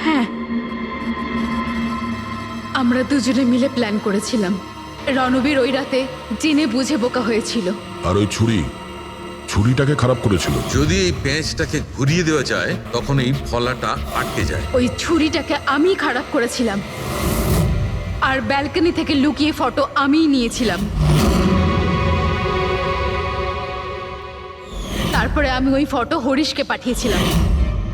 হ্যাঁ, আমরা দুজনে মিলে প্ল্যান করেছিলাম। রণবীর ওই রাতে জেনে বুঝে বোকা হয়েছিল। আর ওই ছুরিটাকে খারাপ করেছিল। যদি এই পেঁচটাকে ঘুরিয়ে দেওয়া যায় তখন এই ফলাটা আটকে যায়। ওই ছুরিটাকে আমি খারাপ করেছিলাম, আর ব্যালকনি থেকে লুকিয়ে ফটো আমিই নিয়েছিলাম। তারপরে আমি ওই ফটো হরিশকে পাঠিয়েছিলাম,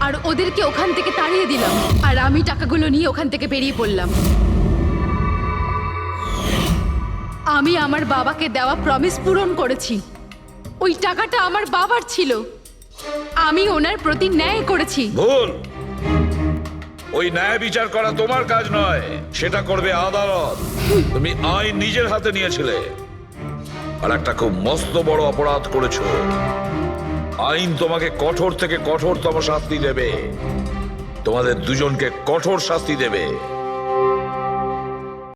আর ওদেরকে ওখান থেকে তাড়িয়ে দিলাম, আর আমি টাকাগুলো নিয়ে ওখান থেকে বেরিয়ে পড়লাম। আমি আমার বাবাকে দেওয়া প্রমিস পূরণ করেছি। ওই টাকাটা আমার বাবার ছিল, আমি ওনার প্রতি ন্যায় করেছি। ভুল। ওই ন্যায় বিচার করা তোমার কাজ নয়, সেটা করবে আদালত। তুমি আইন নিজের হাতে নিয়েছিলে আর একটা খুব মস্ত বড় অপরাধ করেছো। আইন তোমাকে কঠোর থেকে কঠোরতম শাস্তি দেবে, তোমাদের দুজনকে কঠোর শাস্তি দেবে।